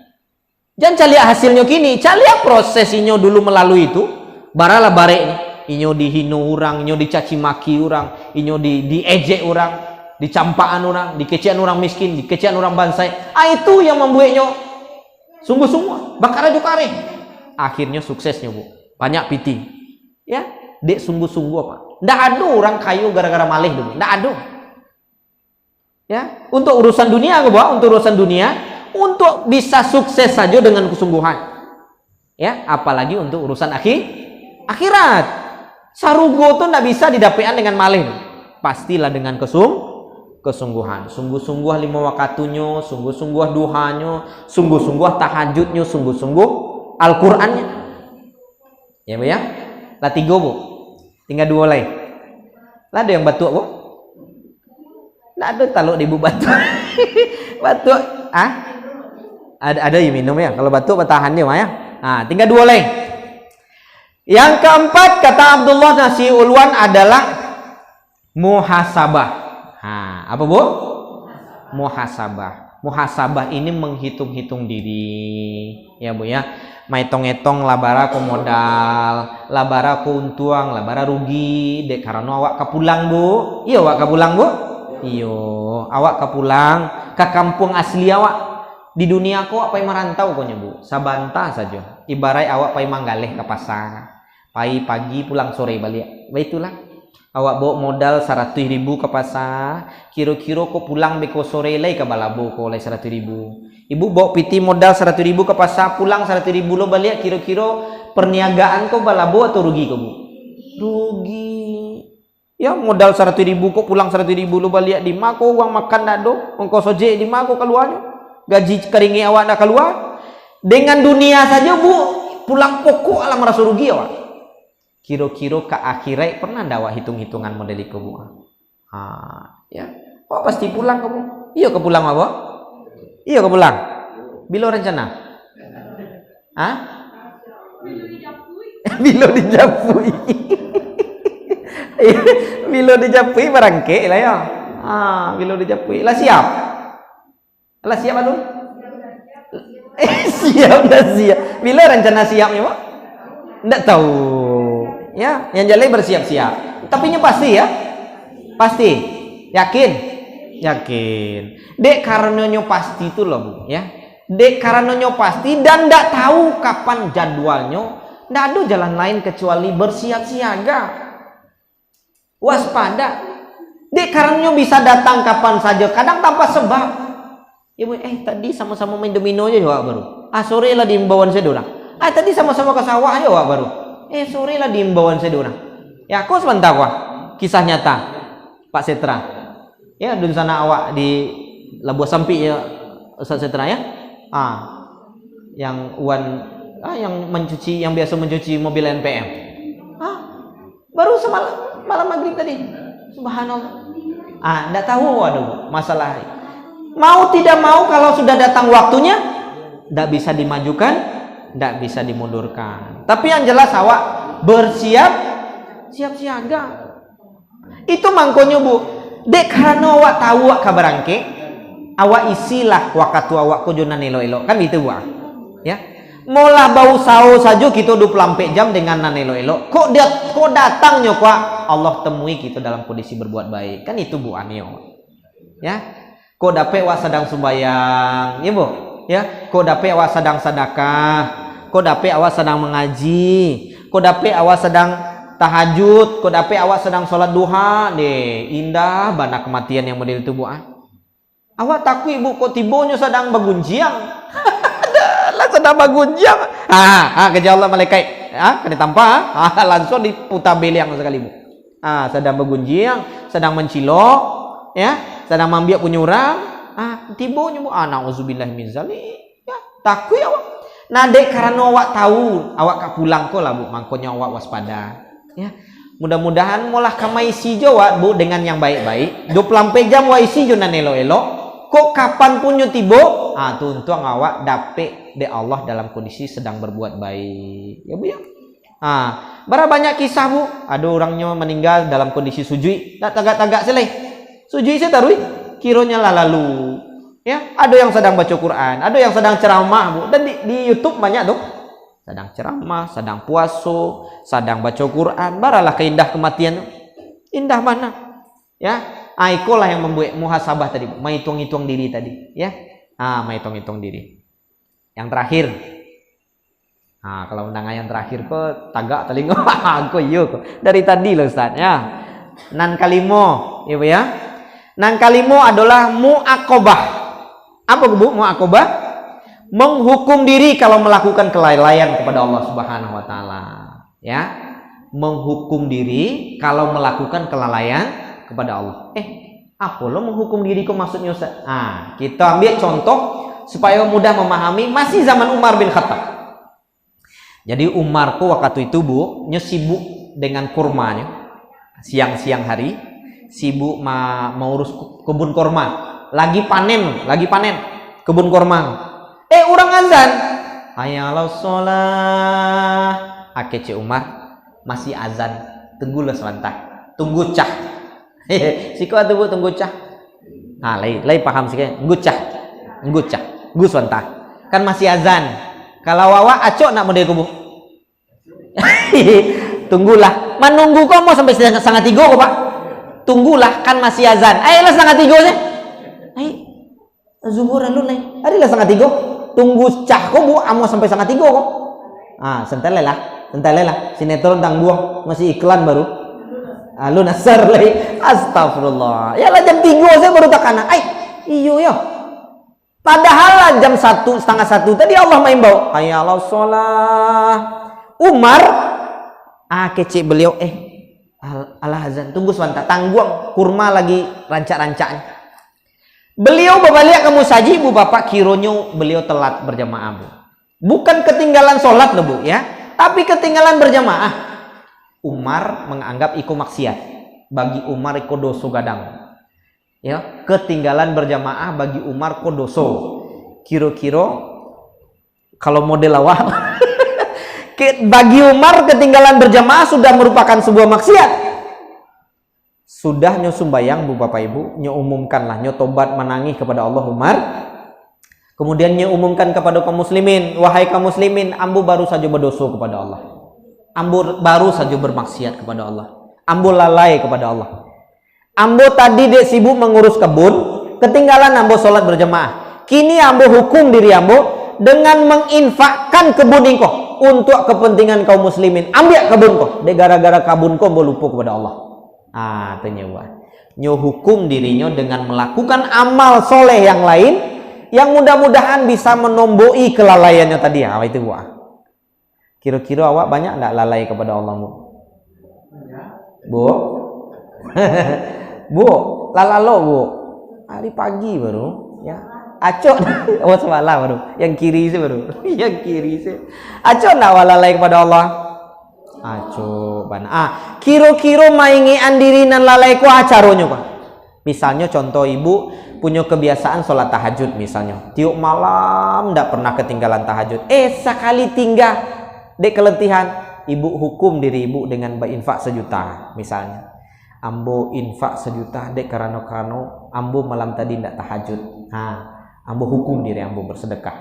Jangan caliak hasilnya kini, caliak prosesinya dulu melalui itu. Baralah barek inyo dihino orang, inyo dicaci maki orang, inyo diejek orang, dicampaan orang, dikecian orang miskin, dikecian orang bansai. Itu yang membuatnya sungguh-sungguh, bakar aja kare. Akhirnya suksesnya bu, banyak piti. Ya, dek sungguh-sungguh pak. Ndak ada orang kayu gara-gara malih dulu, ndak ada. Ya, untuk urusan dunia bu, untuk urusan dunia. Untuk bisa sukses saja dengan kesungguhan, ya, apalagi untuk urusan akhirat. Sarugo tuh ndak bisa didapatkan dengan malih, pastilah dengan kesungguhan. Sungguh-sungguh 5 wakatunya, sungguh-sungguh duhanya, sungguh-sungguh tahajudnya, sungguh-sungguh Al-Qur'annya. Ya bu ya, lah 3 bu, tinggal 2 lagi. Lah ada yang batuk bu? Ndak ada taluk di bu batuk. Batuk, Ada yang minum ya. Kalau batuk bertahan dia ya. Tinggal 2 lagi. Yang keempat kata Abdullah Nasi Ulwan adalah muhasabah. Apa bu? Muhasabah. Muhasabah ini menghitung-hitung diri, ya bu ya. Maitong-etong labara ku modal, labara ku untuang, labara rugi. Dek karena awak kapulang bu. Iya awak kapulang bu. Iyo, awak kapulang ke kampung asli awak. Di dunia kok apa yang merantau kok bu, sabanta saja. Ibarat awak pai manggaleh ke pasar, pai pagi pulang sore balik. Baitulah. Awak bawa modal 100.000 ke pasar, kira-kira kok pulang beko sore lagi ke balabo kok oleh 100.000. Ibu bawa piti modal 100.000 ke pasar, pulang 100.000 lo balik, kira-kira perniagaan kok balabo atau rugi kok bu? Rugi. Ya modal 100.000 kok pulang 100.000 lo balik di mak kok uang makan dado, ongkos ojek di mak kok keluarnya. gaji keringi awak nak keluar. Dengan dunia saja bu, pulang pokok alam merasa rugi awak. Kira-kira ke akhirat pernah ndak awak hitung-hitungan model itu bu? Ya, awak pasti pulang kamu. Iya ke pulang apa? Iya ke pulang. Bila rencana? Bilo dijapui. Bilo dijapui barangke lah ya. Bilo dijapui. Lah siap. Lah siap aduh. Siap dah siap. Bila rencana siapnya, Pak? Enggak tahu. Ya, yang jalan bersiap-siap. Tapi nya pasti ya. Pasti. Yakin? Yakin. Dek karenanya pasti itu loh, Bu, ya. Dek karenanya pasti dan enggak tahu kapan jadwalnya. Enggak ada jalan lain kecuali bersiap siaga. Waspada. Dek karenanya bisa datang kapan saja, kadang tanpa sebab. Ibu, tadi sama-sama main domino aja ya baru. Sore lah di imbauan saya dorang. Tadi sama-sama ke sawah aja baru. Sore lah di imbauan saya dorang. Ya, aku sebentar wah. Kisah nyata Pak Setra. Ya, dun sana awak di Labuan Sampi ya Ustaz Setra ya. Yang yang mencuci, yang biasa mencuci mobil NPM. Baru semalam malam maghrib tadi. Subhanallah. Enggak tahu waduh masalah. Mau tidak mau kalau sudah datang waktunya enggak bisa dimajukan, enggak bisa dimundurkan. Tapi yang jelas awak bersiap siaga. Itu mangkonyo Bu. Dek karena awak tahu awak kabarangke, awak isilah waktu awak kujunan elo-elo. Kan gitu Bu. Ya. Molah bau sao saja kita 24 jam dengan nan elo-elo. Kok datangnya kok Allah temui kita dalam kondisi berbuat baik. Kan itu Bu anio. Ya. Kok dapet awak sedang sembahyang, ya Bu? Ya, kok dapet awak sedang sedekah, kok dapet awak sedang mengaji, kok dapet awak sedang tahajud, kok dapet awak sedang sholat duha, deh, indah bana kematian yang model itu Bu. Awak takut Ibu kok tibonya sedang bagunjiang. Lah sedang bagunjiang. Kerja Allah malaikat. Kena tampak, langsung diputar beliang sekali Bu. Sedang bagunjiang, sedang mencilok, ya. Sedang mambiak punya orang, tibonya Bu, na'udzubillah min zalik. Ya, takut awak. Nah, dek karena awak tahu, awak ka pulang kok lah Bu, mangkonya awak waspada. Ya. Mudah-mudahan molah kamai isi Jawa Bu dengan yang baik-baik. 24 jam wa isi jo nan elo-elo. Kok kapan pun yo tibo, tuntung awak dapet de Allah dalam kondisi sedang berbuat baik. Ya Bu ya. Berapa banyak kisah Bu, ada orangnya meninggal dalam kondisi sujud, tak tagak-tagak seleh. Sujud saya taruh kironya lah lalu. Ya, ada yang sedang baca Quran, ada yang sedang ceramah Bu. Dan di YouTube banyak tuh. Sedang ceramah, sedang puasa, sedang baca Quran. Baralah keindah kematian. Indah mana? Ya, ikolah yang membuat muhasabah tadi, menghitung-hitung diri tadi, ya. Menghitung-hitung diri. Yang terakhir. Kalau undangan yang terakhir kok tagak telinga aku kok. Dari tadi loh Ustaz, ya. Nan kalimo, ya Bu ya. Nan kalimo adalah mu'aqobah. Apa Bu mu'aqobah? Menghukum diri kalau melakukan kelalaian kepada Allah Subhanahu wa taala, ya. Menghukum diri kalau melakukan kelalaian kepada Allah. Apa lo menghukum diri kok maksudnya Ustaz? Kita ambil contoh supaya mudah memahami, masih zaman Umar bin Khattab. Jadi Umar kok waktu itu Bu, sibuk dengan kurmanya. Siang-siang hari sibuk mau urus kebun korma, lagi panen kebun korma. Orang azan, hayyalah sholat. Akece Umar masih azan, tunggulah sebentar, tunggu cah. Siko atuh Bu tunggu cah. Lai paham sih tunggu cah, gu sebentar. Kan masih azan. Kalau wawa acok nak model kubu. Tunggulah, menunggu kok mau sampai setengah 3 kok Pak. Tunggulah, kan masih azan. Lah setengah 3 sih. Zuhur lu nih. Lah setengah 3. Tunggu cah kok Bu, amo sampai setengah 3 kok. Sentai lah. Sinetron tang buang masih iklan baru. Lu nasar lagi. Astagfirullah. Ya lah jam 3 saya baru takana. Iyo ya. Padahal lah jam 1, setengah 1 tadi Allah maimbau. Hayyalah sholat. Umar kecik beliau Allah azan, tunggu sebentar, tangguang kurma lagi rancak-rancaknya. Beliau berbalik ke musaji, Bu Bapak, kironyo beliau telat berjamaah, Bu. Bukan ketinggalan sholat loh, Bu, ya. Tapi ketinggalan berjamaah. Umar menganggap iku maksiat. Bagi Umar iku doso gadang. Ya, ketinggalan berjamaah bagi Umar ko doso. Kira-kira kalau model awal bagi Umar ketinggalan berjamaah sudah merupakan sebuah maksiat. Sudah nyo sumbayang, Bu Bapak Ibu, nyo umumkanlah, nyo tobat menangis kepada Allah Umar. Kemudian nyo umumkan kepada kaum muslimin, wahai kaum muslimin, ambo baru saja berdosa kepada Allah. Ambo baru saja bermaksiat kepada Allah. Ambo lalai kepada Allah. Ambo tadi dek sibuk mengurus kebun, ketinggalan ambo sholat berjamaah. Kini ambo hukum diri ambo dengan menginfakkan kebun ingko untuk kepentingan kaum muslimin. Ambil kebun ko, dek gara-gara kebun ko ambo lupa kepada Allah. Ternyata nyo hukum dirinya dengan melakukan amal soleh yang lain yang mudah-mudahan bisa menomboi kelalaiannya tadi. Itu Bu. Kira-kira awak banyak enggak lalai kepada Allah, Bu? Bu? Bu, lalalo, Bu. Hari pagi baru, ya. Acok, oh semalam baru. Yang kiri sih baru. Yang kiri sih. Acok enggak lalai kepada Allah? Acok, bana. Kira-kira maingian diri nan lalai ku acaronyo, Pak. Misalnya contoh ibu punya kebiasaan sholat tahajud misalnya. Tiap malam ndak pernah ketinggalan tahajud. Sekali tinggal dek keletihan, ibu hukum diri ibu dengan berinfak 1 juta misalnya. Ambo infak 1 juta dek karena ambo malam tadi ndak tahajud. Ambo hukum diri ambo bersedekah.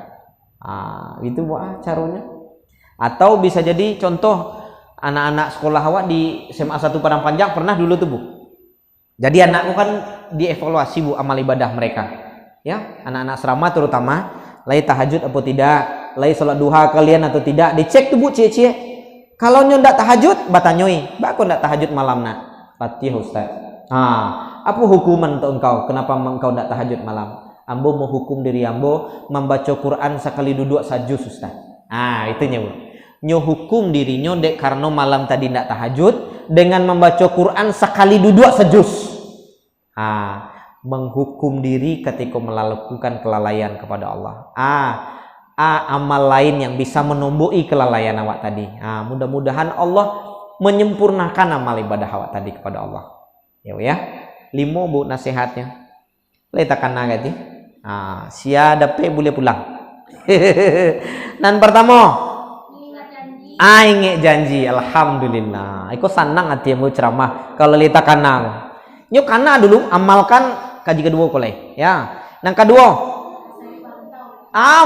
Itu Bu caranya. Atau bisa jadi contoh anak-anak sekolah awak di SMA 1 Padang Panjang pernah dulu tuh, Bu. Jadi anakku kan dievaluasi, Bu, amal ibadah mereka. Ya, anak-anak asrama terutama, lagi tahajud atau tidak, lagi sholat duha kalian atau tidak, dicek tuh, Bu, cie-cie. Kalau nyo ndak tahajud, batanyoi, "Mbak, kok ndak tahajud malam, Nak?" "Patih, Ustaz." Apa hukuman untuk engkau? Kenapa engkau ndak tahajud malam? Ambo mau hukum diri ambo membaca Quran sekali duduk sajus, Ustaz. Itunya, Bu. Nyo hukum dirinya dek karena malam tadi ndak tahajud dengan membaca Quran sekali duduk sejus. Menghukum diri ketika melakukan kelalaian kepada Allah. Amal lain yang bisa menomboi kelalaian awak tadi. Mudah-mudahan Allah menyempurnakan amal ibadah awak tadi kepada Allah. Ya. 5, Bu, nasihatnya. Letakkan nagati. Sia dapat boleh pulang. Dan pertama, ingat janji. Alhamdulillah. Aku senang hati yang ceramah kalau lita kana. Nyo kana dulu amalkan kaji kedua koleh. Ya. Yang kedua,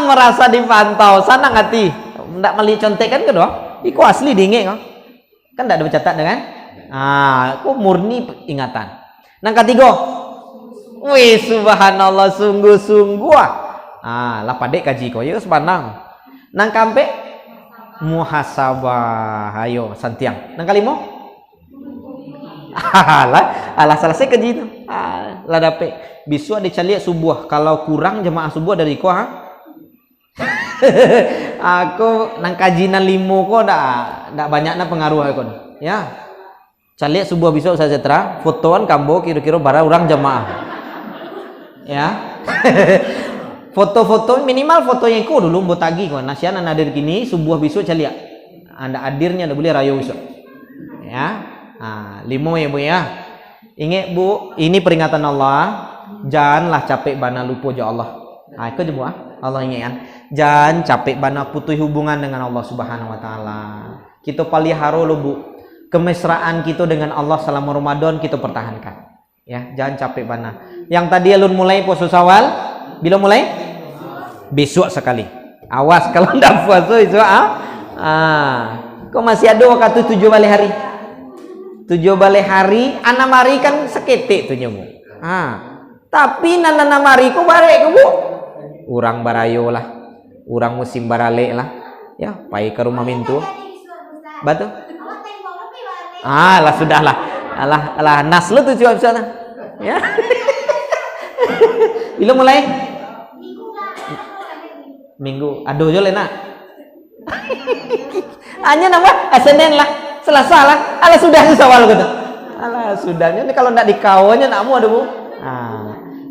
merasa dipantau. Senang hati. Ndak meli contekan kedua. Iku asli dingin kan ndak ada bercatat dengan. Aku murni ingatan. Yang ketiga, wih subhanallah sungguh-sungguh. Lah padek kaji ko yo sepanang. Nang kampe muhasabah, ayo santiang. Nang kalimo alah selesai kaji itu. Lah dapat bisu ada caliak subuh. Kalau kurang jemaah subuh dari ko aku nang kaji nang 5 ko ndak banyak na pengaruh aku. Ya. Caliak subuh bisu saya setra, fotoan kambo kira-kira bara orang jemaah. Ya. Foto-foto minimal fotonya iku dulu mbok tagi kok nasian nadir gini subuh besok caliak. Anda hadirnya ndak boleh rayo besok. Ya. 5 ya, Bu, ya. Ingat, Bu, ini peringatan Allah. Janganlah capek bana lupa jo Allah. Itu je, Bu. Allah ingatkan. Jangan capek bana putus hubungan dengan Allah Subhanahu wa taala. Kita palihara lo, Bu. Kemesraan kita dengan Allah selama Ramadan kita pertahankan. Ya, jangan capek bana. Yang tadi alun mulai puasa Syawal, bila mulai? Besok sekali. Awas kalau ndak puasa itu kok masih ada waktu 7 balik hari. 7 balik hari, ana mari kan seketik tu nyamu. Tapi nana mari ku barek ke, Bu. Urang barayo lah. Urang musim barale lah. Ya, pai ke rumah mintu. Batu. Lah sudahlah. Alah nas lu tu jawab sana. Ya. Bila mulai? Minggu. Aduh jo lena. Hanya nama Senin lah, Selasa lah. Alah sudah sawal gitu. Alah sudahnya ini kalau ndak dikawanya nakmu ada, Bu.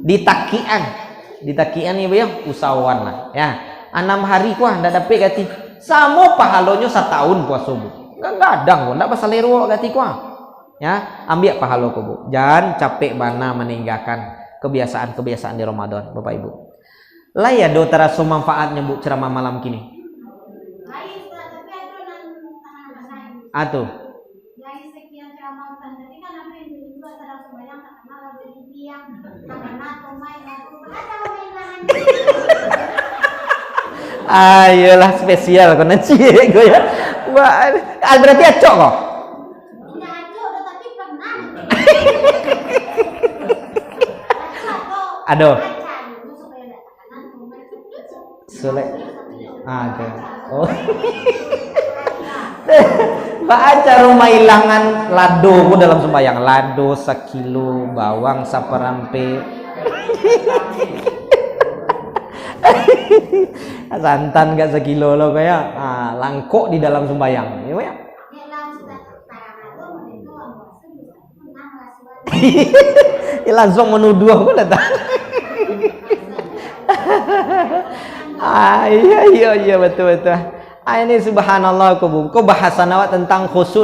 Ditakian ya bayang usahawan lah ya. 6 hari kuah ndak dapat gati. Sama pahalonyo setahun puasa bu. Enggak gadang bu, ndak pasal lero gati kuah. Ya, ambil pahalo ku bu. Jangan capek bana meninggalkan kebiasaan-kebiasaan di Ramadan, Bapak Ibu. Lah ya do teraso manfaatnya bu ceramah malam kini. Atuh. Ayolah spesial kau nanti gue ya. Wah, berarti acok kok. Aduh. Sulit. Ada. Oh. Baca rumah ilangan lado ku dalam sembahyang. Lado 1 kilo, bawang saperampe. Santan gak 1 kilo loh kayak langkok di dalam sembahyang. Ya, ya. Ya langsung menuduh aku datang. Iya betul. Ini subhanallah kau bahasa nawat tentang khusyuk